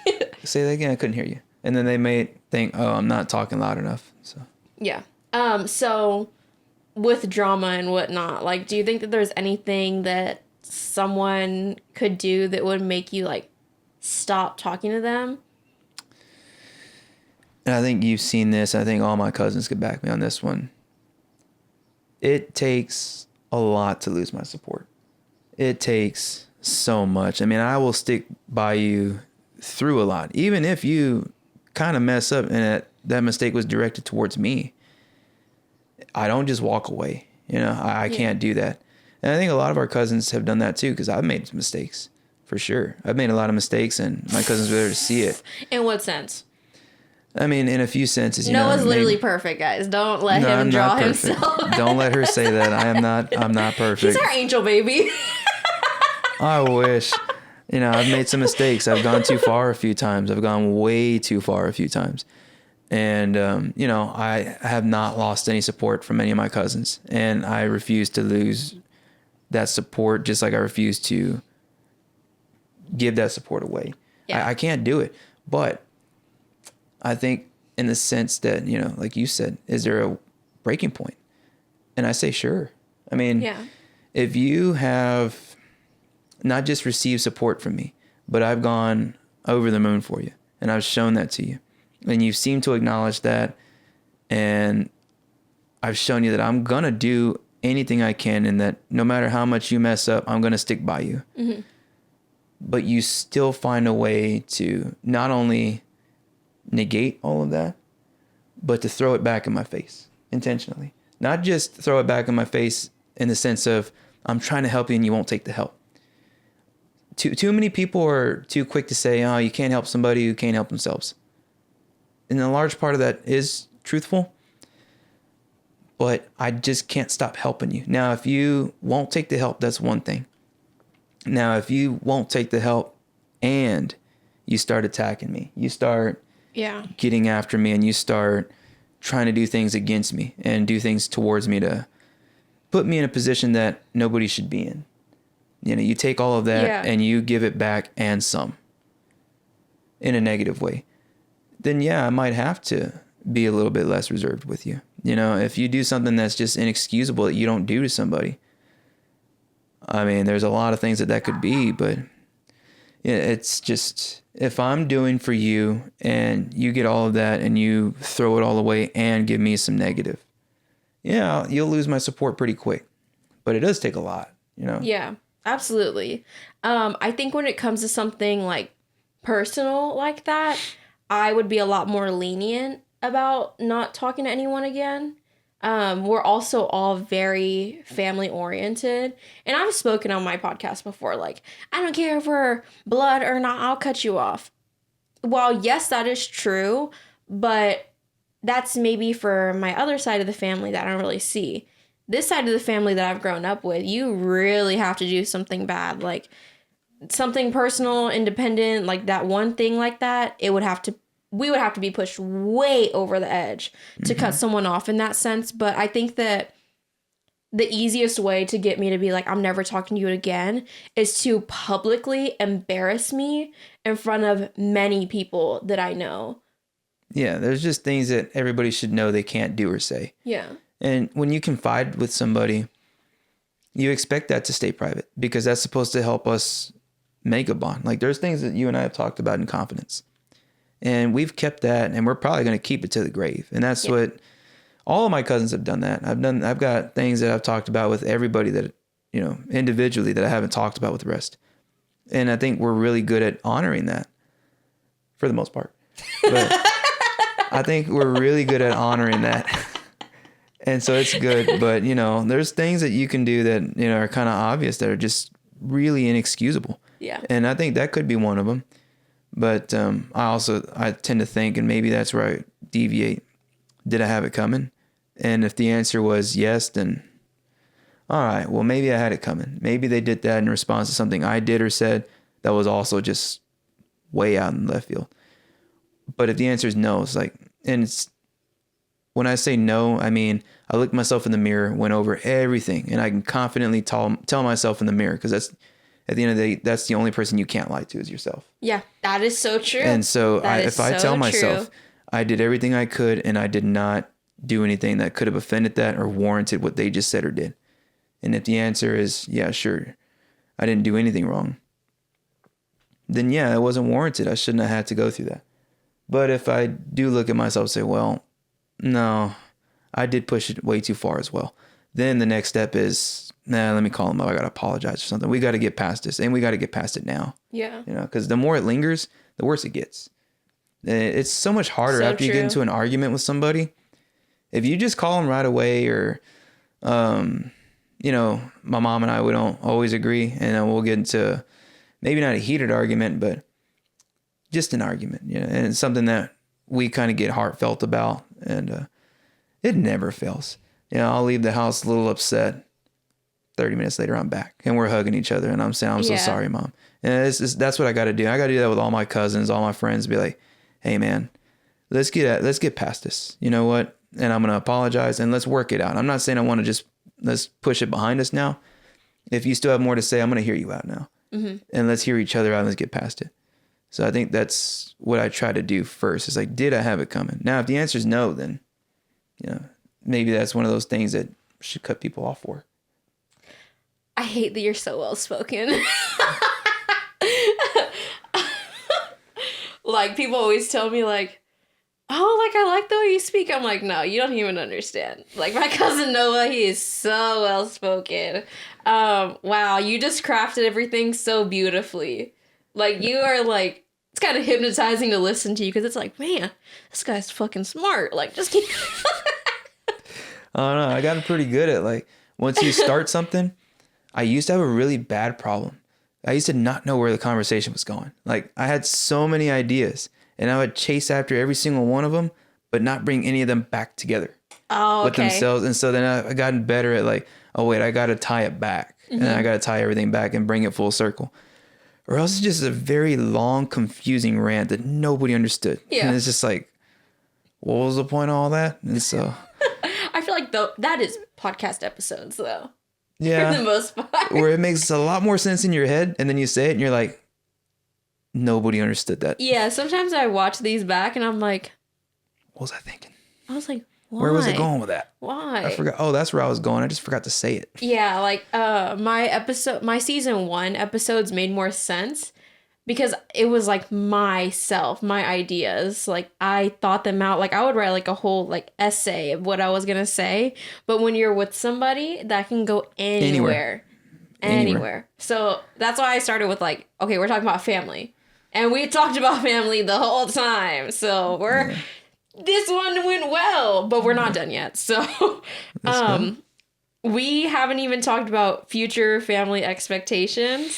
say that again. I couldn't hear you. And then they may think, oh, I'm not talking loud enough. So. Yeah. So with drama and whatnot, like, do you think that there's anything that someone could do that would make you, like, stop talking to them? And I think you've seen this. I think all my cousins could back me on this one. It takes a lot to lose my support. It takes so much. I mean, I will stick by you through a lot, even if you kind of mess up and that mistake was directed towards me. I don't just walk away. You know, I can't do that. And I think a lot of our cousins have done that too, because I've made mistakes, for sure. I've made a lot of mistakes, and my cousins were there to see it. In what sense? I mean, in a few senses. Noah's literally perfect, guys. Don't let him draw himself. Don't let her say that. I'm not perfect. He's our angel baby. I wish. You know, I've made some mistakes. I've gone too far a few times. I've gone way too far a few times. And, you know, I have not lost any support from any of my cousins. And I refuse to lose that support, just like I refuse to give that support away. Yeah. I can't do it. But I think in the sense that, you know, like you said, is there a breaking point? And I say, sure. I mean, if you have not just received support from me, but I've gone over the moon for you, and I've shown that to you, and you seem to acknowledge that, and I've shown you that I'm gonna do anything I can, and that no matter how much you mess up, I'm gonna stick by you. Mm-hmm. But you still find a way to not only negate all of that, but to throw it back in my face intentionally. Not just throw it back in my face in the sense of I'm trying to help you and you won't take the help. Too many people are too quick to say, oh, you can't help somebody who can't help themselves. And a large part of that is truthful, but I just can't stop helping you. Now, if you won't take the help, that's one thing. Now, if you won't take the help and you start attacking me, you start getting after me, and you start trying to do things against me and do things towards me to put me in a position that nobody should be in. You know, you take all of that and you give it back and some in a negative way. Then, I might have to be a little bit less reserved with you. You know, if you do something that's just inexcusable that you don't do to somebody, I mean, there's a lot of things that could be, but it's just, if I'm doing for you and you get all of that and you throw it all away and give me some negative, you'll lose my support pretty quick. But it does take a lot, you know? Yeah, absolutely. I think when it comes to something like personal like that, I would be a lot more lenient about not talking to anyone again. We're also all very family oriented, and I've spoken on my podcast before, like, I don't care if we're blood or not, I'll cut you off. While yes, that is true, but that's maybe for my other side of the family that I don't really see. This side of the family that I've grown up with, you really have to do something bad, like something personal, independent, like that one thing like that, we would have to be pushed way over the edge to cut someone off in that sense. But I think that the easiest way to get me to be like, I'm never talking to you again, is to publicly embarrass me in front of many people that I know. Yeah, there's just things that everybody should know they can't do or say. Yeah. And when you confide with somebody, you expect that to stay private because that's supposed to help us make a bond. Like, there's things that you and I have talked about in confidence. And we've kept that, and we're probably going to keep it to the grave. And that's what all of my cousins have done. That I've got things that I've talked about with everybody that, you know, individually, that I haven't talked about with the rest. And I think we're really good at honoring that for the most part. But I think we're really good at honoring that. And so it's good. But, you know, there's things that you can do that, you know, are kind of obvious that are just really inexcusable. Yeah. And I think that could be one of them. But I tend to think, and maybe that's where I deviate, did I have it coming? And if the answer was yes, then all right, well, maybe I had it coming. Maybe they did that in response to something I did or said that was also just way out in left field. But if the answer is no, it's like, and it's, when I say no, I mean, I looked myself in the mirror, went over everything, and I can confidently tell myself in the mirror, because that's, at the end of the day, that's the only person you can't lie to is yourself. Yeah, that is so true. And so if I tell myself I did everything I could and I did not do anything that could have offended that or warranted what they just said or did. And if the answer is, yeah, sure, I didn't do anything wrong, then yeah, it wasn't warranted. I shouldn't have had to go through that. But if I do look at myself and say, well, no, I did push it way too far as well, then the next step is, let me call them up. I got to apologize for something. We got to get past this, and we got to get past it now. Yeah. You know, because the more it lingers, the worse it gets. It's so much harder after you get into an argument with somebody. If you just call them right away, or, you know, my mom and I, we don't always agree, and we'll get into maybe not a heated argument, but just an argument, you know, and it's something that we kind of get heartfelt about, and it never fails. You know, I'll leave the house a little upset. 30 minutes later, I'm back, and we're hugging each other, and I'm saying, I'm so sorry, Mom. And that's what I got to do. I got to do that with all my cousins, all my friends, be like, hey, man, let's get past this. You know what? And I'm going to apologize, and let's work it out. I'm not saying I want to let's push it behind us now. If you still have more to say, I'm going to hear you out now. Mm-hmm. And let's hear each other out, and let's get past it. So I think that's what I try to do first. Is like, did I have it coming? Now, if the answer is no, then, you know, maybe that's one of those things that should cut people off for. I hate that you're so well spoken. Like, people always tell me, like, oh, like, I like the way you speak. I'm like, no, you don't even understand. Like, my cousin Noah, he is so well spoken. Wow, you just crafted everything so beautifully. Like, you are, like, it's kind of hypnotizing to listen to you, because it's like, man, this guy's fucking smart. Like, just keep... I don't know. I got pretty good at, like, once you start something, I used to have a really bad problem. I used to not know where the conversation was going. Like, I had so many ideas, and I would chase after every single one of them, but not bring any of them back together with themselves. And so then I gotten better at, like, oh, wait, I got to tie it back. And then I got to tie everything back and bring it full circle. Or else it's just a very long, confusing rant that nobody understood. Yeah. And it's just like, what was the point of all that? And so... I feel like that is podcast episodes, though. Yeah. For the most part. Where it makes a lot more sense in your head, and then you say it, and you're like, nobody understood that. Yeah, sometimes I watch these back, and I'm like... What was I thinking? I was like, why? Where was it going with that? Why? I forgot. Oh, that's where I was going. I just forgot to say it. Yeah, like, my season 1 episodes made more sense because it was, like, myself, my ideas. Like, I thought them out. Like, I would write, like, a whole, like, essay of what I was gonna say. But when you're with somebody, that can go anywhere. So that's why I started with, like, okay, we're talking about family. And we talked about family the whole time. So this one went well, but we're not done yet. So, we haven't even talked about future family expectations.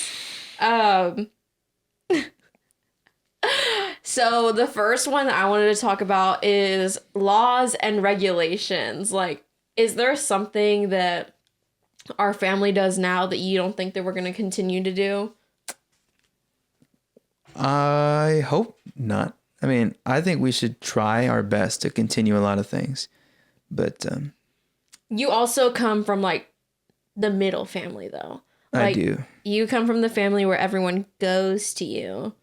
So the first one that I wanted to talk about is laws and regulations. Like, is there something that our family does now that you don't think that we're going to continue to do? I hope not. I mean, I think we should try our best to continue a lot of things. But you also come from, like, the middle family, though. Like, I do. You come from the family where everyone goes to you.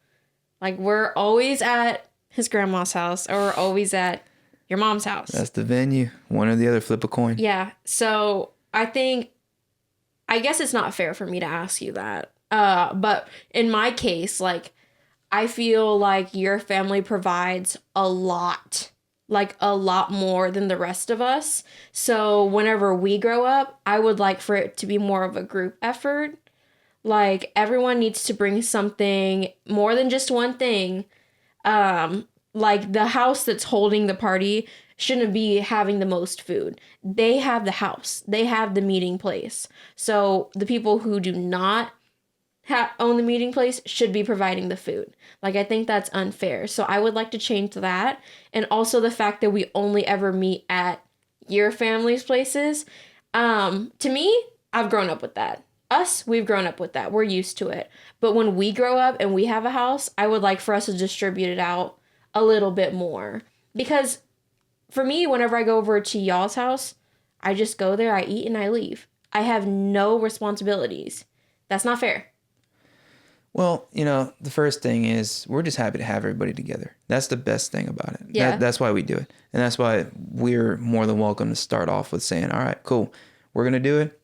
Like, we're always at his grandma's house, or we're always at your mom's house. That's the venue. One or the other, flip a coin. Yeah. So I guess it's not fair for me to ask you that. But in my case, like, I feel like your family provides a lot, like a lot more than the rest of us. So whenever we grow up, I would like for it to be more of a group effort. Like, everyone needs to bring something more than just one thing. Like, the house that's holding the party shouldn't be having the most food. They have the house. They have the meeting place. So the people who do not own the meeting place should be providing the food. Like, I think that's unfair. So I would like to change that. And also the fact that we only ever meet at your family's places. To me, I've grown up with that. Us, we've grown up with that. We're used to it. But when we grow up and we have a house, I would like for us to distribute it out a little bit more. Because for me, whenever I go over to y'all's house, I just go there, I eat, and I leave. I have no responsibilities. That's not fair. Well, you know, the first thing is we're just happy to have everybody together. That's the best thing about it. Yeah. That's why we do it. And that's why we're more than welcome to start off with saying, all right, cool, we're going to do it.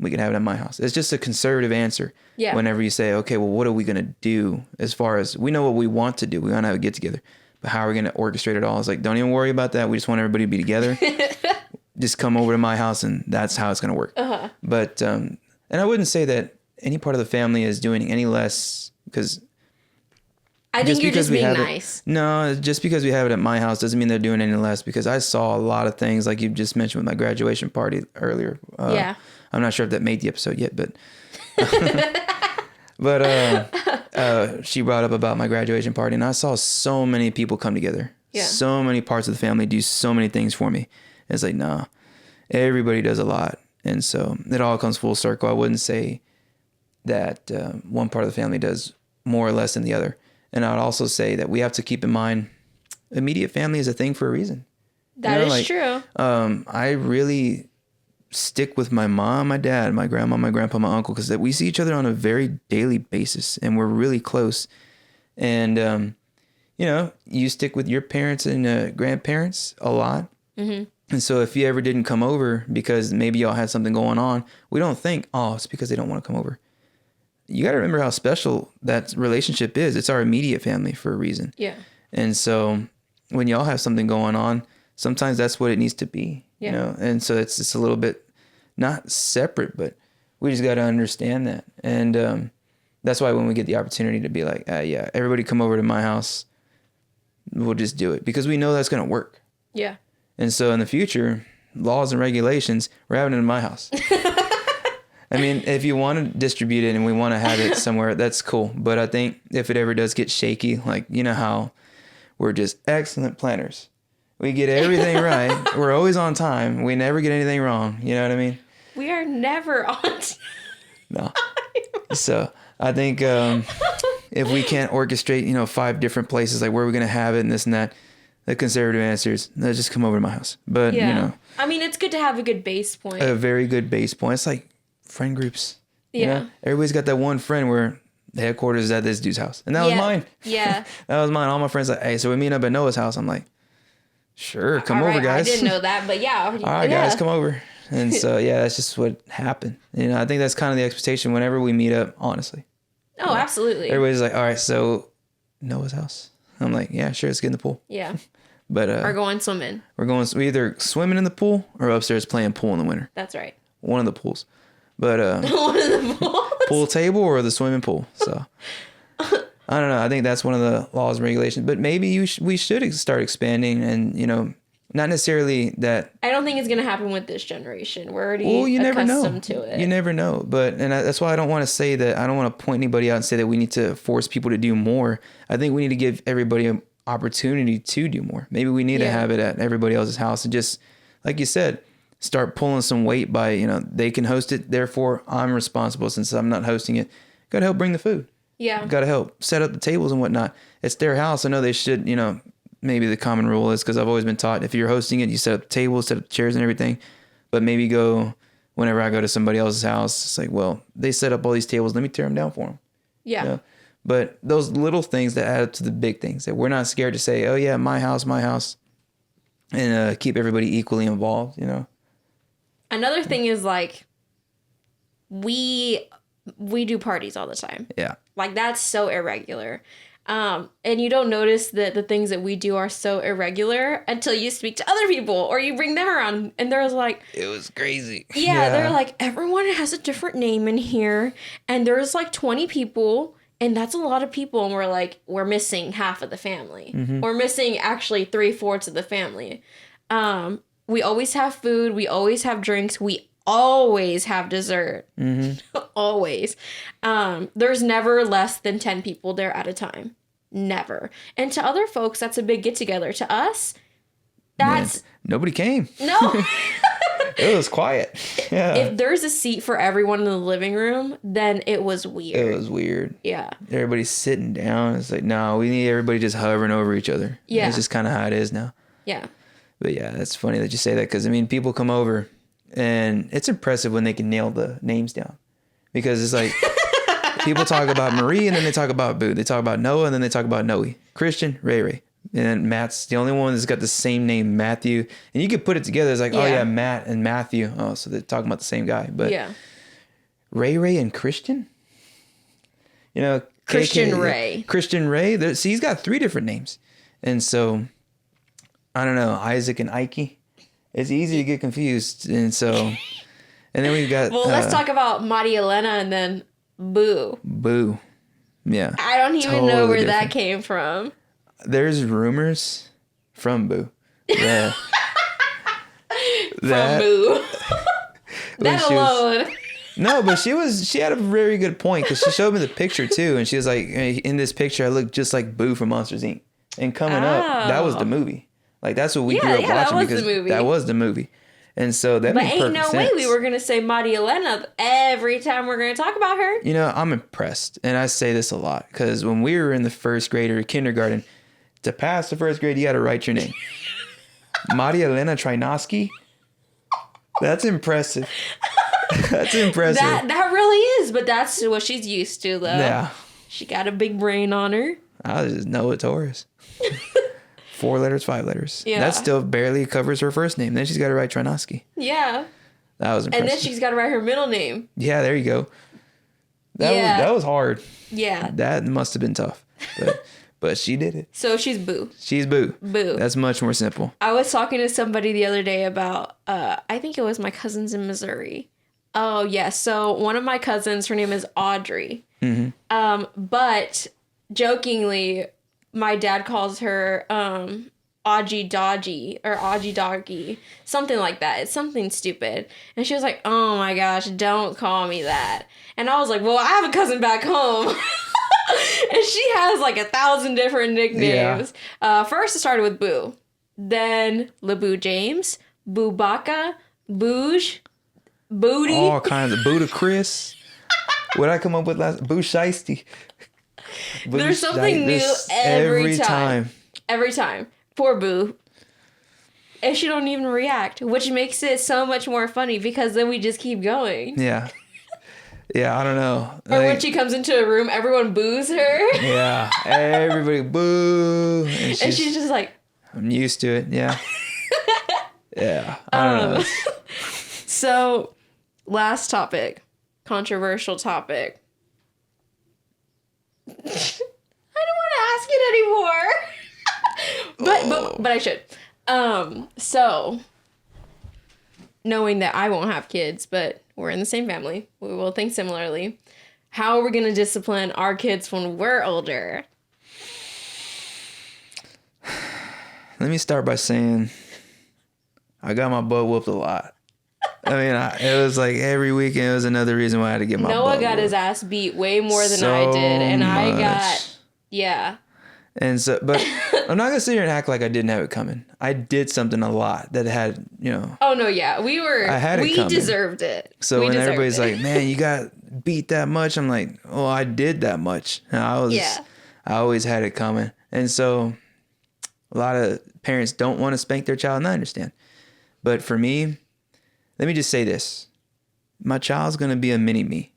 We can have it at my house. It's just a conservative answer. Yeah. Whenever you say, okay, well, what are we going to do as far as we know what we want to do? We want to have a get together. But how are we going to orchestrate it all? It's like, don't even worry about that. We just want everybody to be together. Just come over to my house and that's how it's going to work. Uh-huh. But, and I wouldn't say that any part of the family is doing any less because I think you're just being nice. No, just because we have it at my house doesn't mean they're doing any less, because I saw a lot of things like you just mentioned with my graduation party earlier. Yeah. I'm not sure if that made the episode yet, but she brought up about my graduation party, and I saw so many people come together. Yeah. So many parts of the family do so many things for me. It's like, nah, everybody does a lot. And so it all comes full circle. I wouldn't say that one part of the family does more or less than the other. And I would also say that we have to keep in mind immediate family is a thing for a reason. That is true. I really stick with my mom, my dad, my grandma, my grandpa, my uncle, because we see each other on a very daily basis and we're really close. And, you know, you stick with your parents and grandparents a lot. Mm-hmm. And so if you ever didn't come over because maybe y'all had something going on, we don't think, oh, it's because they don't want to come over. you got to remember how special that relationship is. It's our immediate family for a reason. Yeah. And so when y'all have something going on, sometimes that's what it needs to be, Yeah. you know? And so it's just a little bit not separate, but we just got to understand that. And that's why when we get the opportunity to be like, yeah, everybody come over to my house, we'll just do it because we know that's going to work. Yeah. And so in the future, laws and regulations, we're having it in my house. I mean, if you want to distribute it and we want to have it somewhere, that's cool. But I think if it ever does get shaky, like, you know how we're just excellent planners. We get everything right. We're always on time. We never get anything wrong. You know what I mean? We are never on time. No. So I think if we can't orchestrate, you know, 5 different places, like where we're going to have it and this and that, the conservative answer is, let's just come over to my house. But, Yeah. you know. I mean, it's good to have a good base point. A very good base point. It's like friend groups. You Yeah. know? Everybody's got that one friend where the headquarters is at this dude's house. And that was mine. Yeah. That was mine. All my friends like, hey, so we meet up at Noah's house. I'm like, sure, come All over, right, guys. I didn't know that, but yeah. All right, guys, come over. And so, yeah, that's just what happened. You know, I think that's kind of the expectation whenever we meet up, honestly. Oh, absolutely. Everybody's like, all right, so Noah's house. I'm like, yeah, sure, let's get in the pool. Yeah. But Or going swimming. we either swimming in the pool or upstairs playing pool in the winter. That's right. One of the pools. But One of the pools. pool table or the swimming pool. So I don't know. I think that's one of the laws and regulations. But maybe we should start expanding and, you know, not necessarily that. I don't think it's going to happen with this generation. We're already Well, you never know. accustomed to it. You never know. But that's why I don't want to say that. I don't want to point anybody out and say that we need to force people to do more. I think we need to give everybody an opportunity to do more. Maybe we need to have it at everybody else's house and just, like you said, start pulling some weight by, you know, they can host it. Therefore, I'm responsible since I'm not hosting it. Got to help bring the food. Yeah. Got to help set up the tables and whatnot. It's their house. I know they should, you know, maybe the common rule is, because I've always been taught, if you're hosting it, you set up the tables, set up the chairs and everything. But maybe whenever I go to somebody else's house, it's like, well, they set up all these tables. Let me tear them down for them. Yeah. You know? But those little things that add up to the big things, that we're not scared to say, oh yeah, my house, and keep everybody equally involved, you know? Another thing is like, we do parties all the time. Yeah. Like, that's so irregular. And you don't notice that the things that we do are so irregular until you speak to other people or you bring them around and they're like, It was crazy. yeah, they're like, everyone has a different name in here and there's like 20 people and that's a lot of people. And we're like, we're missing half of the family. Mm-hmm. We're missing actually 3/4 of the family. We always have food. We always have drinks. We always have dessert. Mm-hmm. Always. There's never less than 10 people there at a time. Never. And to other folks, that's a big get together. To us, that's Man, nobody came. no. It was quiet. Yeah. If there's a seat for everyone in the living room, then it was weird. It was weird. Yeah. Everybody's sitting down. It's like, no, we need everybody just hovering over each other. Yeah. It's just kind of how it is now. Yeah. But yeah, it's funny that you say that because, I mean, people come over and it's impressive when they can nail the names down. Because it's like, people talk about Marie and then they talk about Boo. They talk about Noah and then they talk about Noe. Christian, Ray. And then Matt's the only one that's got the same name, Matthew. And you could put it together. It's like, oh yeah, Matt and Matthew. Oh, so they're talking about the same guy. But yeah. Ray and Christian? You know, Christian Ray. Christian Ray. See, he's got 3 different names. And so, I don't know, Isaac and Ike. It's easy to get confused. And so, and then we've got... Well, let's talk about Maria Elena and then Boo. Boo. Yeah. I don't even know Totally where that different. came from. There's rumors from Boo. Yeah. From Boo. when That she was- alone. No, but she had a very good point because she showed me the picture too, and she was like, "Hey, in this picture, I look just like Boo from Monsters Inc." And coming up, that was the movie. Like that's what we grew up that watching was the because movie. that was the movie. And so that But made ain't perfect no sense. way we were going to say Maria Elena every time we're going to talk about her. You know, I'm impressed, and I say this a lot because when we were in the first grade or kindergarten, to pass the first grade, you got to write your name. Maria Elena Trinoski. That's impressive. That's impressive. That really is, but that's what she's used to, though. Yeah. She got a big brain on her. I just know it Taurus. 4 letters, 5 letters. Yeah. That still barely covers her first name. Then she's got to write Trinoski. Yeah. That was impressive. And then she's got to write her middle name. Yeah, there you go. That was hard. Yeah. That must have been tough. But she did it. So she's Boo. She's Boo. Boo. That's much more simple. I was talking to somebody the other day about, I think it was my cousins in Missouri. Oh, yeah. So one of my cousins, her name is Audrey. But jokingly, my dad calls her Audgie Dodgy or Audgie Doggy, something like that. It's something stupid. And she was like, oh my gosh, don't call me that. And I was like, well, I have a cousin back home. And she has like 1,000 different nicknames. Yeah. First, it started with Boo. Then LeBoo James, Boo Baka, Booge, Booty. All kinds of Buddha Chris. What did I come up with last? Boo Shiesty. There's something new every time. Every time. Poor Boo. And she don't even react, which makes it so much more funny because then we just keep going. Yeah. Yeah, I don't know. Or when she comes into a room, everyone boos her. Yeah, everybody boo. And she's just like... I'm used to it, yeah. Yeah, I don't know. So, last topic. Controversial topic. I don't want to ask it anymore. But I should. So, knowing that I won't have kids, but we're in the same family, we will think similarly. How are we going to discipline our kids when we're older? Let me start by saying I got my butt whooped a lot. I mean, it was like every weekend it was another reason why I had to get my butt Noah whooped. got his ass beat way more than I did, and I got, yeah. And so, but I'm not going to sit here and act like I didn't have it coming. I did something a lot that had, Oh, no, yeah. We deserved it. So when everybody's like, man, you got beat that much, I'm like, oh, I did that much. And I always had it coming. And so a lot of parents don't want to spank their child, and I understand. But for me, let me just say this. My child's going to be a mini me.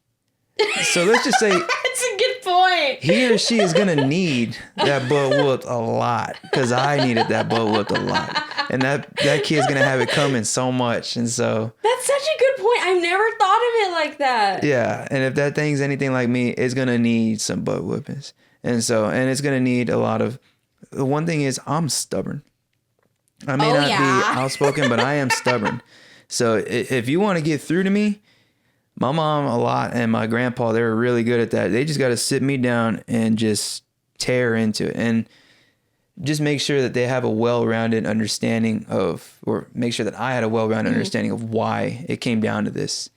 So let's just say... That's a good point. He or she is going to need that butt whooped a lot because I needed that butt whooped a lot. And that kid's going to have it coming so much. And so... That's such a good point. I've never thought of it like that. Yeah. And if that thing's anything like me, it's going to need some butt whoopings. And it's going to need a lot of... The one thing is I'm stubborn. I may not be outspoken, but I am stubborn. So if you want to get through to me, my mom a lot and my grandpa, they were really good at that. They just got to sit me down and just tear into it and just make sure that they have a well-rounded understanding of, or make sure that I had a well-rounded understanding of why it came down to this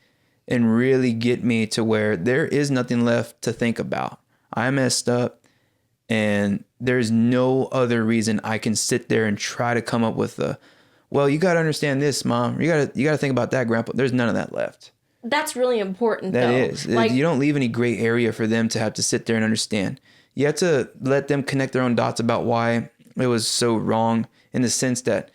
and really get me to where there is nothing left to think about. I messed up and there's no other reason I can sit there and try to come up with well, you got to understand this, Mom. You got to think about that, Grandpa. There's none of that left. That's really important, though. That is. Like, you don't leave any gray area for them to have to sit there and understand. You have to let them connect their own dots about why it was so wrong, in the sense that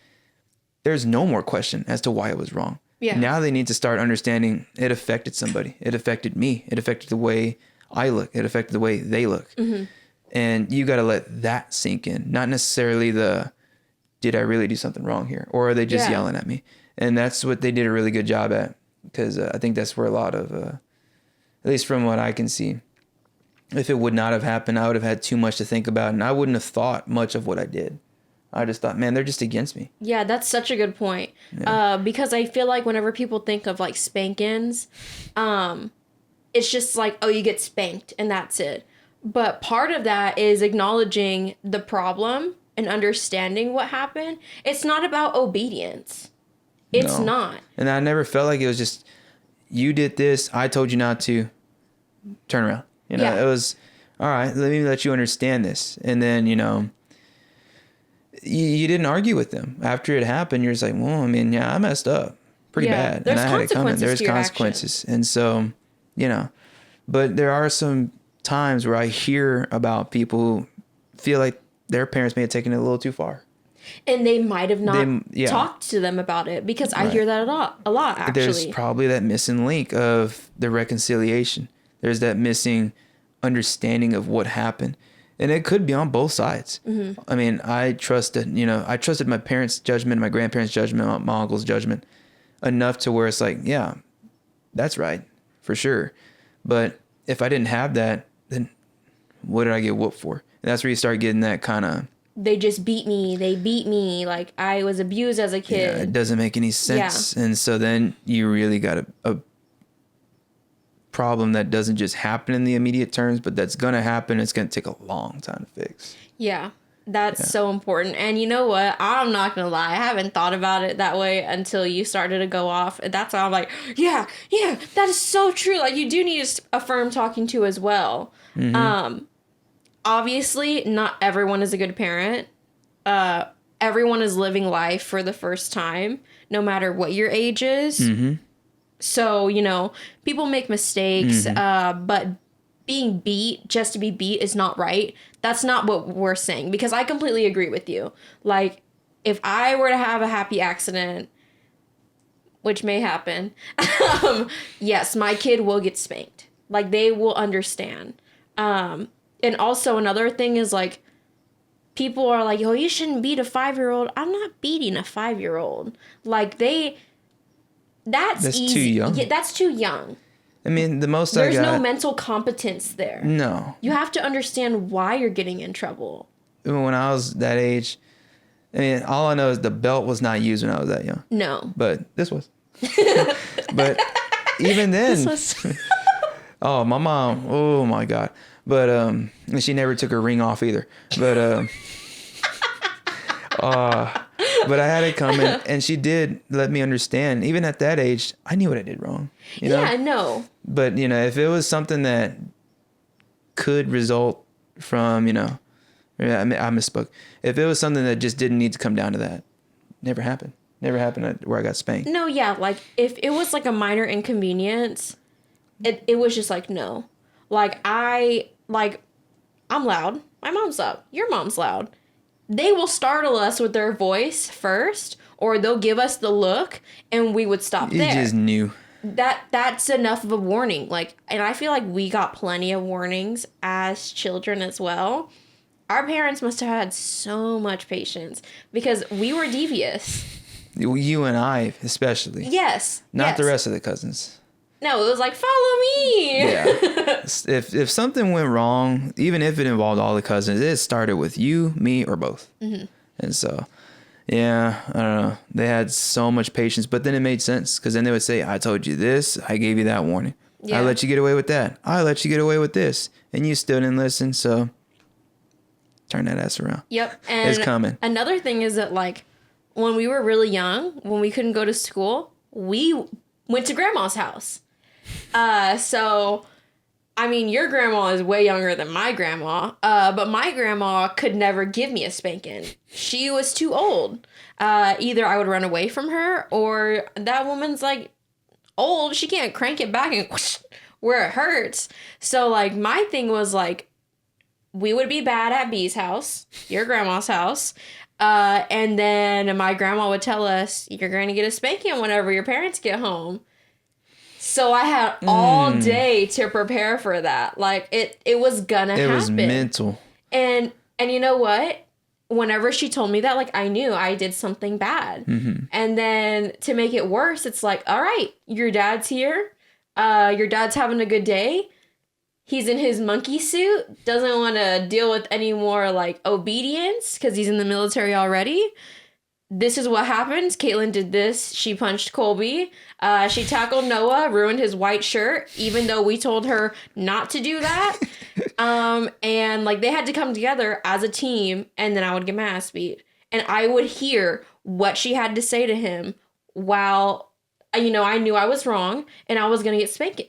there's no more question as to why it was wrong. Yeah. Now they need to start understanding it affected somebody. It affected me. It affected the way I look. It affected the way they look. Mm-hmm. And you got to let that sink in. Not necessarily did I really do something wrong here? Or are they just yelling at me? And that's what they did a really good job at. Because I think that's where a lot of, at least from what I can see, if it would not have happened, I would have had too much to think about. And I wouldn't have thought much of what I did. I just thought, man, they're just against me. Yeah, that's such a good point. Yeah. Because I feel like whenever people think of like spankings, it's just like, oh, you get spanked and that's it. But part of that is acknowledging the problem and understanding what happened. It's not about obedience. It's not. And I never felt like it was just, you did this, I told you not to, turn around. It was, all right, let me let you understand this. And then, you didn't argue with them. After it happened, you're just like, well, I mean, I messed up pretty bad. There's and I had it coming. There's consequences. Action. And so, but there are some times where I hear about people who feel like their parents may have taken it a little too far. And they might have not talked to them about it, because I hear that a lot, actually. There's probably that missing link of the reconciliation. There's that missing understanding of what happened. And it could be on both sides. Mm-hmm. I mean, I trusted my parents' judgment, my grandparents' judgment, my uncle's judgment enough to where it's like, yeah, that's right, for sure. But if I didn't have that, then what did I get whooped for? And that's where you start getting that kind of, They just beat me. They beat me. Like, I was abused as a kid. it doesn't make any sense. And so then you really got a problem that doesn't just happen in the immediate terms, but that's going to happen. It's going to take a long time to fix. Yeah. That's so important. And you know what? I'm not going to lie. I haven't thought about it that way until you started to go off. And that's why I'm like, yeah, that is so true. Like, you do need a firm talking to as well. Obviously, not everyone is a good parent. Everyone is living life for the first time, no matter what your age is. So, you know, people make mistakes, but being beat just to be beat is not right. That's not what we're saying, because I completely agree with you. Like, if I were to have a happy accident, which may happen, yes, my kid will get spanked. Like, they will understand. And also another thing is, like, people are like, oh, you shouldn't beat a 5-year-old. I'm not beating a 5-year-old. Like, that's easy. Too young. Yeah, that's too young. I mean, the most There's I got... no mental competence there. No. You have to understand why you're getting in trouble. When I was that age, I mean, all I know is the belt was not used when I was that young. No. But this was. But even then... Oh, my mom. Oh, my God. But and she never took her ring off either. But but I had it coming, and she did let me understand. Even at that age, I knew what I did wrong. You know? Yeah, I know. But, you know, if it was something that could result from, you know, I misspoke. If it was something that just didn't need to come down to that, never happened. Never happened where I got spanked. No, yeah, like, if it was, like, a minor inconvenience, it was just, like, no. Like, I'm loud. My mom's loud. Your mom's loud. They will startle us with their voice first, or they'll give us the look, and we would stop there. You just knew. That's enough of a warning. Like, and I feel like we got plenty of warnings as children as well. Our parents must have had so much patience because we were devious. You and I, especially. Yes. Not the rest of the cousins. No, it was like, follow me. Yeah. If something went wrong, even if it involved all the cousins, it started with you, me, or both. And so, yeah, I don't know. They had so much patience, but then it made sense because then they would say, I told you this. I gave you that warning. Yeah. I let you get away with that. I let you get away with this. And you still didn't listen, so turn that ass around. Yep. And it's coming. Another thing is that, like, when we were really young, when we couldn't go to school, we went to grandma's house. So, I mean, your grandma is way younger than my grandma, but my grandma could never give me a spanking. She was too old. Either I would run away from her, or that woman's, like, old. She can't crank it back and whoosh, where it hurts. So, like, my thing was, like, we would be bad at B's house, your grandma's house, and then my grandma would tell us, you're going to get a spanking whenever your parents get home. So I had all day to prepare for that. Like, it was gonna happen. It was mental. And you know what? Whenever she told me that, like, I knew I did something bad. And then to make it worse, it's like, all right, your dad's here. Your dad's having a good day. He's in his monkey suit. Doesn't want to deal with any more, like, obedience because he's in the military already. This is what happens. Katelyn did this. She punched Colby. She tackled Noah, ruined his white shirt, even though we told her not to do that. And, like, they had to come together as a team, and then I would get my ass beat. And I would hear what she had to say to him while, you know, I knew I was wrong, and I was going to get spanked.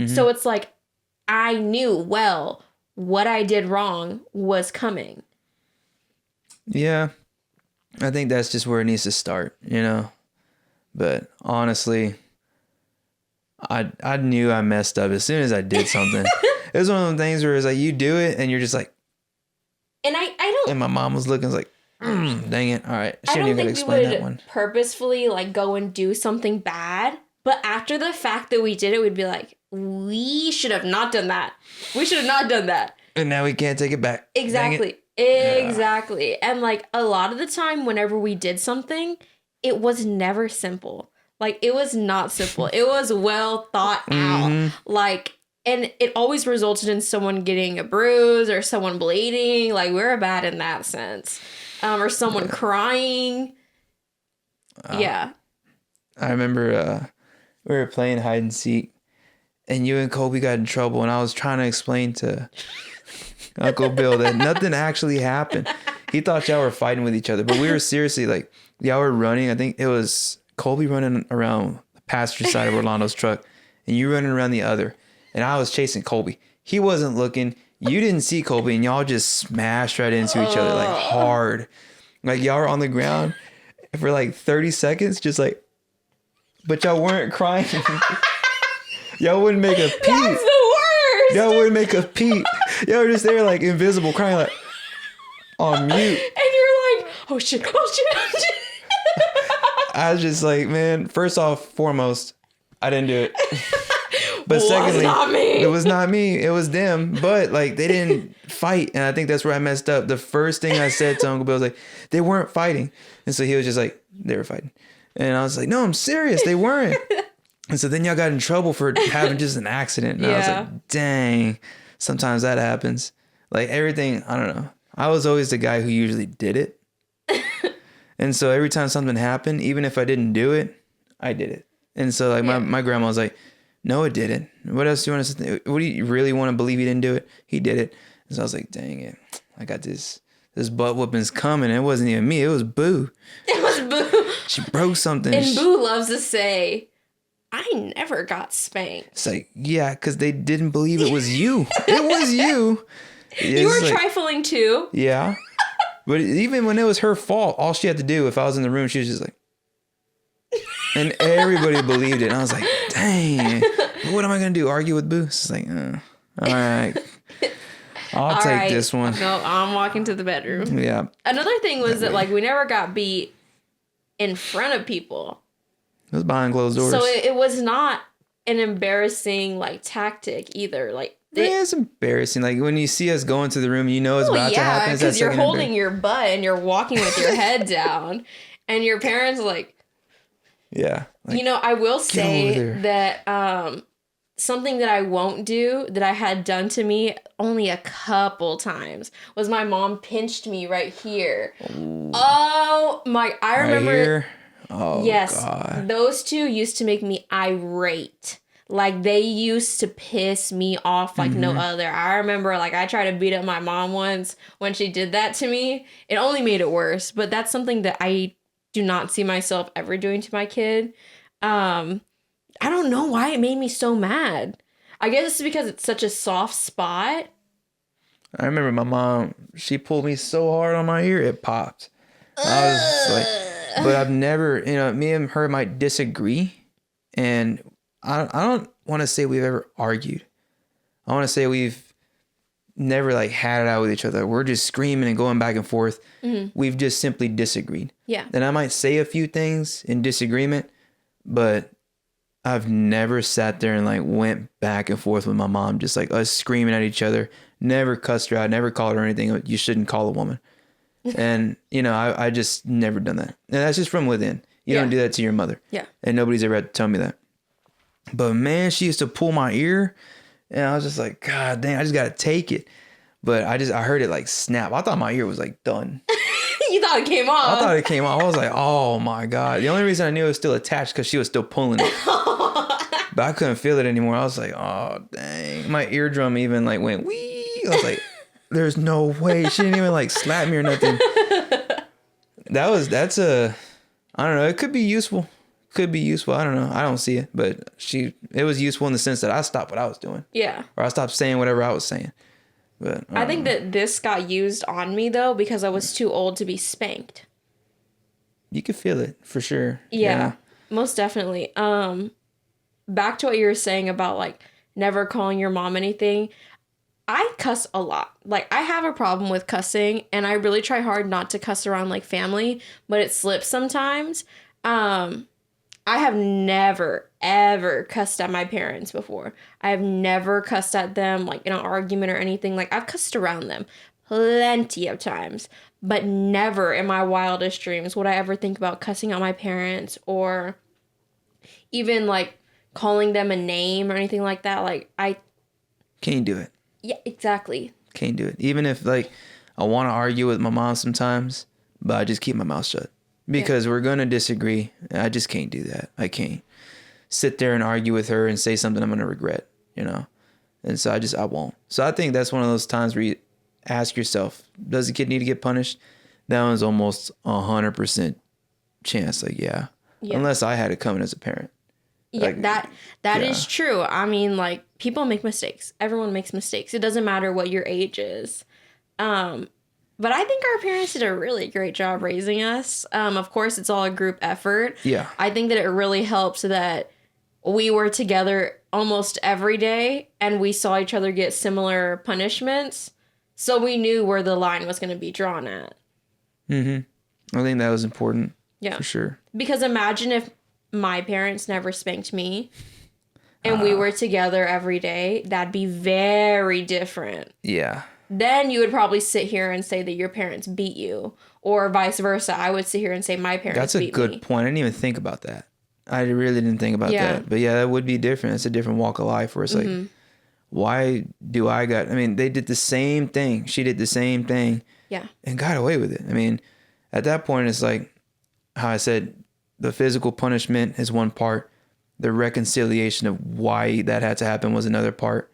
So it's like, I knew well what I did wrong was coming. Yeah. I think that's just where it needs to start, you know? But honestly, I knew I messed up as soon as I did something. It was one of those things where it's like, you do it and you're just like... And I don't... And my mom was looking, like, dang it. All right. She didn't even think explain we would that one. purposefully, like, go and do something bad. But after the fact that we did it, we'd be like, we should have not done that. We should have not done that. And now we can't take it back. Exactly. Exactly. Yeah. And, like, a lot of the time, whenever we did something, it was never simple. Like, it was not simple. It was well thought out. Like, And it always resulted in someone getting a bruise or someone bleeding. Like, we're bad in that sense. Or someone crying. Yeah. I remember we were playing hide and seek, and you and Colby got in trouble, and I was trying to explain to Uncle Bill that nothing actually happened. He thought y'all were fighting with each other, but we were seriously like, y'all were running. I think it was Colby running around the passenger side of Orlando's truck, and you running around the other, and I was chasing Colby. He wasn't looking. You didn't see Colby, and y'all just smashed right into each other like hard. Like y'all were on the ground for like 30 seconds, just like, but y'all weren't crying. Y'all wouldn't make a peep. That's the worst. Y'all wouldn't make a peep. Y'all were just there like invisible, crying like on mute. And you're like, oh shit, oh shit, oh shit. I was just like, man, first off, foremost, I didn't do it. But Well, secondly, not me. it was not me. It was them. But like they didn't fight. And I think that's where I messed up. The first thing I said to Uncle Bill was like, they weren't fighting. And so he was just like, they were fighting. And I was like, no, I'm serious. They weren't. And so then y'all got in trouble for having just an accident. And I was like, dang, sometimes that happens. Like everything, I don't know. I was always the guy who usually did it. And so every time something happened, even if I didn't do it, I did it. And so like my grandma was like, no, it didn't. What else do you want us to think? What do you really want to believe he didn't do it? He did it. And so I was like, dang it. I got this butt whooping's coming. It wasn't even me. It was Boo. It was Boo. She broke something. And Boo loves to say, I never got spanked. It's like, yeah, because they didn't believe it was you. It was you. You were like, trifling too. Yeah. But even when it was her fault, all she had to do, if I was in the room, she was just like, and everybody believed it. And I was like, dang, what am I going to do? Argue with Boo? It's like, all right. I'll take this one. No, I'm walking to the bedroom. Yeah. Another thing was that like we never got beat in front of people. It was behind closed doors. So it was not an embarrassing like tactic either. Like it's embarrassing. Like when you see us go into the room, you know it's about to happen. It's because that you're second holding your butt and you're walking with your head down, and your parents like, yeah. Like, you know, I will over say there. that something that I won't do that I had done to me only a couple times was my mom pinched me right here. Ooh. Oh my! I remember. Right here? Oh, yes, God. Those two used to make me irate. Like they used to piss me off like no other. I remember like I tried to beat up my mom once when she did that to me. It only made it worse, but that's something that I do not see myself ever doing to my kid. I don't know why it made me so mad. I guess it's because it's such a soft spot. I remember my mom, she pulled me so hard on my ear, it popped. I was like, but I've never, you know, me and her might disagree. And I don't want to say we've ever argued. I want to say we've never like had it out with each other. We're just screaming and going back and forth. Mm-hmm. We've just simply disagreed. Yeah. Then I might say a few things in disagreement, but I've never sat there and like went back and forth with my mom, just like us screaming at each other. Never cussed her out, never called her anything you shouldn't call a woman. And, you know, I just never done that. And that's just from within. You don't do that to your mother. Yeah. And nobody's ever had to tell me that. But man, she used to pull my ear and I was just like, God dang, I just got to take it. But I heard it like snap. I thought my ear was like done. You thought it came off. I thought it came off. I was like, oh my God. The only reason I knew it was still attached because she was still pulling it. But I couldn't feel it anymore. I was like, oh dang. My eardrum even like went wee. I was like, there's no way. She didn't even like slap me or nothing. That's I don't know. It could be useful. Could be useful. I don't know. I don't see it, but it was useful in the sense that I stopped what I was doing. Yeah. Or I stopped saying whatever I was saying. But I think that this got used on me though because I was too old to be spanked. You could feel it for sure. Yeah. Most definitely. Back to what you were saying about like never calling your mom anything. I cuss a lot. Like I have a problem with cussing and I really try hard not to cuss around like family, but it slips sometimes. I have never, ever cussed at my parents before. I have never cussed at them, like, in an argument or anything. Like, I've cussed around them plenty of times, but never in my wildest dreams would I ever think about cussing out my parents or even, like, calling them a name or anything like that. Like, I Can't do it. Yeah, exactly. Can't do it. Even if like I want to argue with my mom sometimes, but I just keep my mouth shut because we're going to disagree. I just can't do that. I can't sit there and argue with her and say something I'm going to regret, you know? And so I won't. So I think that's one of those times where you ask yourself, does the kid need to get punished? That one's almost 100% chance. Like, yeah. Unless I had it coming as a parent. Yeah, like, that is true. I mean, like, people make mistakes. Everyone makes mistakes. It doesn't matter what your age is. But I think our parents did a really great job raising us. Of course, it's all a group effort. Yeah. I think that it really helps that we were together almost every day and we saw each other get similar punishments. So we knew where the line was going to be drawn at. I think that was important. Yeah. For sure. Because imagine if my parents never spanked me and we were together every day, that'd be very different. Yeah. Then you would probably sit here and say that your parents beat you, or vice versa. I would sit here and say my parents beat me. That's a good point. I didn't even think about that. I really didn't think about that. But yeah, that would be different. It's a different walk of life where it's like, why do I got, I mean, they did the same thing. She did the same thing. Yeah. And got away with it. I mean, at that point, it's like how I said, the physical punishment is one part. The reconciliation of why that had to happen was another part.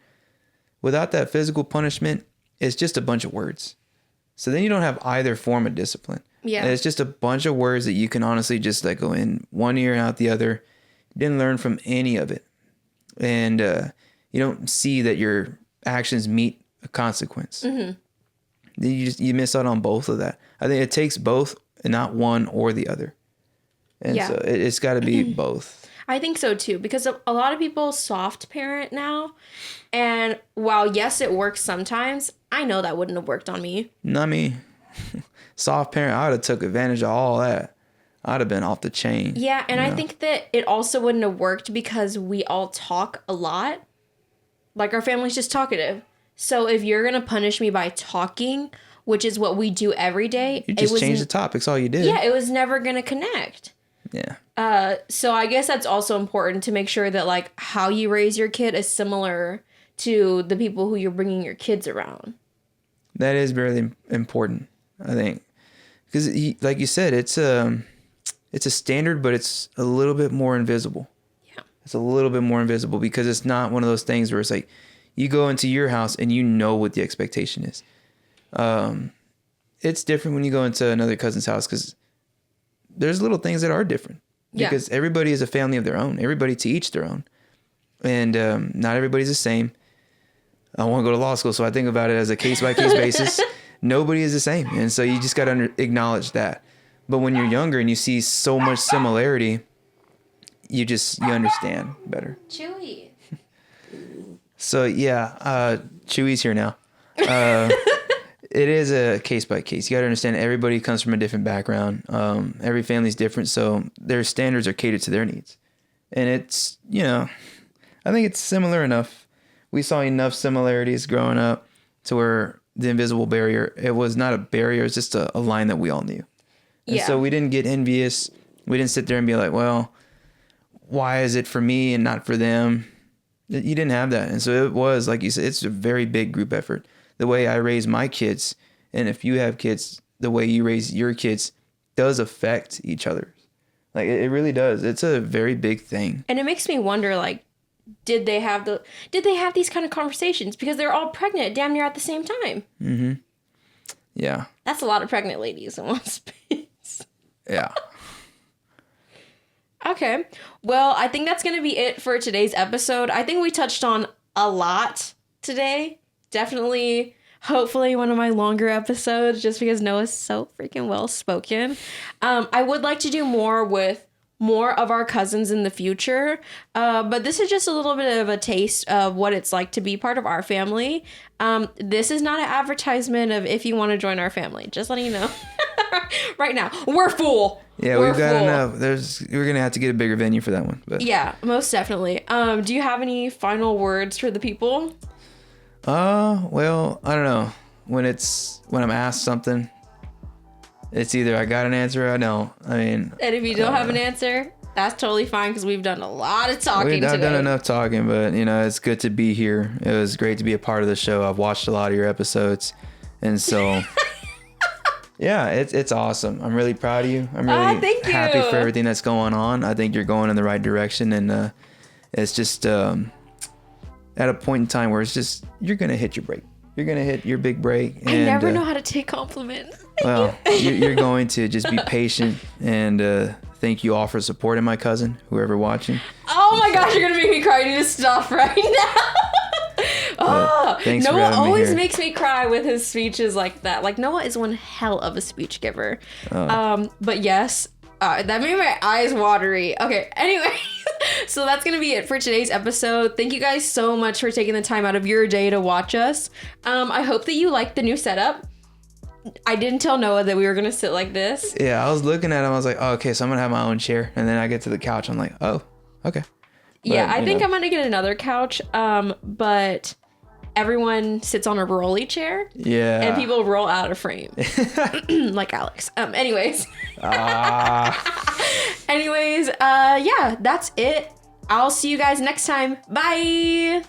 Without that physical punishment, it's just a bunch of words. So then you don't have either form of discipline. Yeah. And it's just a bunch of words that you can honestly just like go in one ear and out the other. You didn't learn from any of it. And you don't see that your actions meet a consequence. You miss out on both of that. I think it takes both and not one or the other. And so it's got to be both. I think so too, because a lot of people soft parent now. And while, yes, it works sometimes, I know that wouldn't have worked on me. Not me. Soft parent, I would have took advantage of all that. I'd have been off the chain. Yeah, and I think that it also wouldn't have worked because we all talk a lot. Like, our family's just talkative. So if you're going to punish me by talking, which is what we do every day. You just changed the topics, all you did. Yeah, it was never going to connect. Yeah. So I guess that's also important to make sure that, like, how you raise your kid is similar to the people who you're bringing your kids around. That is very important, I think. Because, like you said, it's a standard, but it's a little bit more invisible. Yeah. It's a little bit more invisible because it's not one of those things where it's like you go into your house and you know what the expectation is. It's different when you go into another cousin's house because there's little things that are different. Because everybody is a family of their own. Everybody to each their own. And not everybody's the same. I want to go to law school, so I think about it as a case-by-case basis. Nobody is the same. And so you just got to acknowledge that. But when you're younger and you see so much similarity, you understand better. Chewy. So, yeah, Chewy's here now. It is a case-by-case. You got to understand everybody comes from a different background. Every family's different, so their standards are catered to their needs. And it's, I think it's similar enough. We saw enough similarities growing up to where the invisible barrier, it was not a barrier, it's just a line that we all knew. And so we didn't get envious. We didn't sit there and be like, well, why is it for me and not for them? You didn't have that. And so it was, like you said, it's a very big group effort. The way I raise my kids, and if you have kids, the way you raise your kids does affect each other. Like, it really does. It's a very big thing. And it makes me wonder, like, did they have these kind of conversations? Because they're all pregnant damn near at the same time. Mm-hmm. Yeah. That's a lot of pregnant ladies in one space. Yeah. Okay. Well, I think that's going to be it for today's episode. I think we touched on a lot today. Definitely, hopefully one of my longer episodes, just because Noah's so freaking well spoken. I would like to do more with more of our cousins in the future. But this is just a little bit of a taste of what it's like to be part of our family. This is not an advertisement of if you want to join our family. Just letting you know. Right now, we're full. Yeah, we've got enough. We're going to have to get a bigger venue for that one. But yeah, most definitely. Do you have any final words for the people? Well, I don't know. When I'm asked something, it's either I got an answer or I don't. I mean, And if you don't have an answer, That's totally fine because we've done a lot of talking I've today. done enough talking, but it's good to be here. It was great to be a part of the show. I've watched a lot of your episodes, and so yeah, it's awesome. I'm really proud of you. I'm really thank you. happy for everything that's going on. I think you're going in the right direction, and it's just at a point in time where it's just you're gonna hit your break. You're gonna hit your big break. I never know how to take compliments. Well, you're going to just be patient, and thank you all for supporting my cousin, whoever watching. Oh my gosh, you're gonna make me cry. I need to stop right now. Thanks for Noah having me always here. makes me cry with his speeches like that. Like Noah is one hell of a speech giver. But yes, that made my eyes watery. Okay, anyway. So that's going to be it for today's episode. Thank you guys so much for taking the time out of your day to watch us. I hope that you liked the new setup. I didn't tell Noah that we were going to sit like this. Yeah, I was looking at him. I was like, oh, okay, so I'm going to have my own chair. And then I get to the couch. I'm like, oh, okay. Yeah, I think I'm going to get another couch. But everyone sits on a rolly chair. Yeah. And people roll out of frame. Like Alex. Anyways. Anyways, yeah, that's it. I'll see you guys next time. Bye.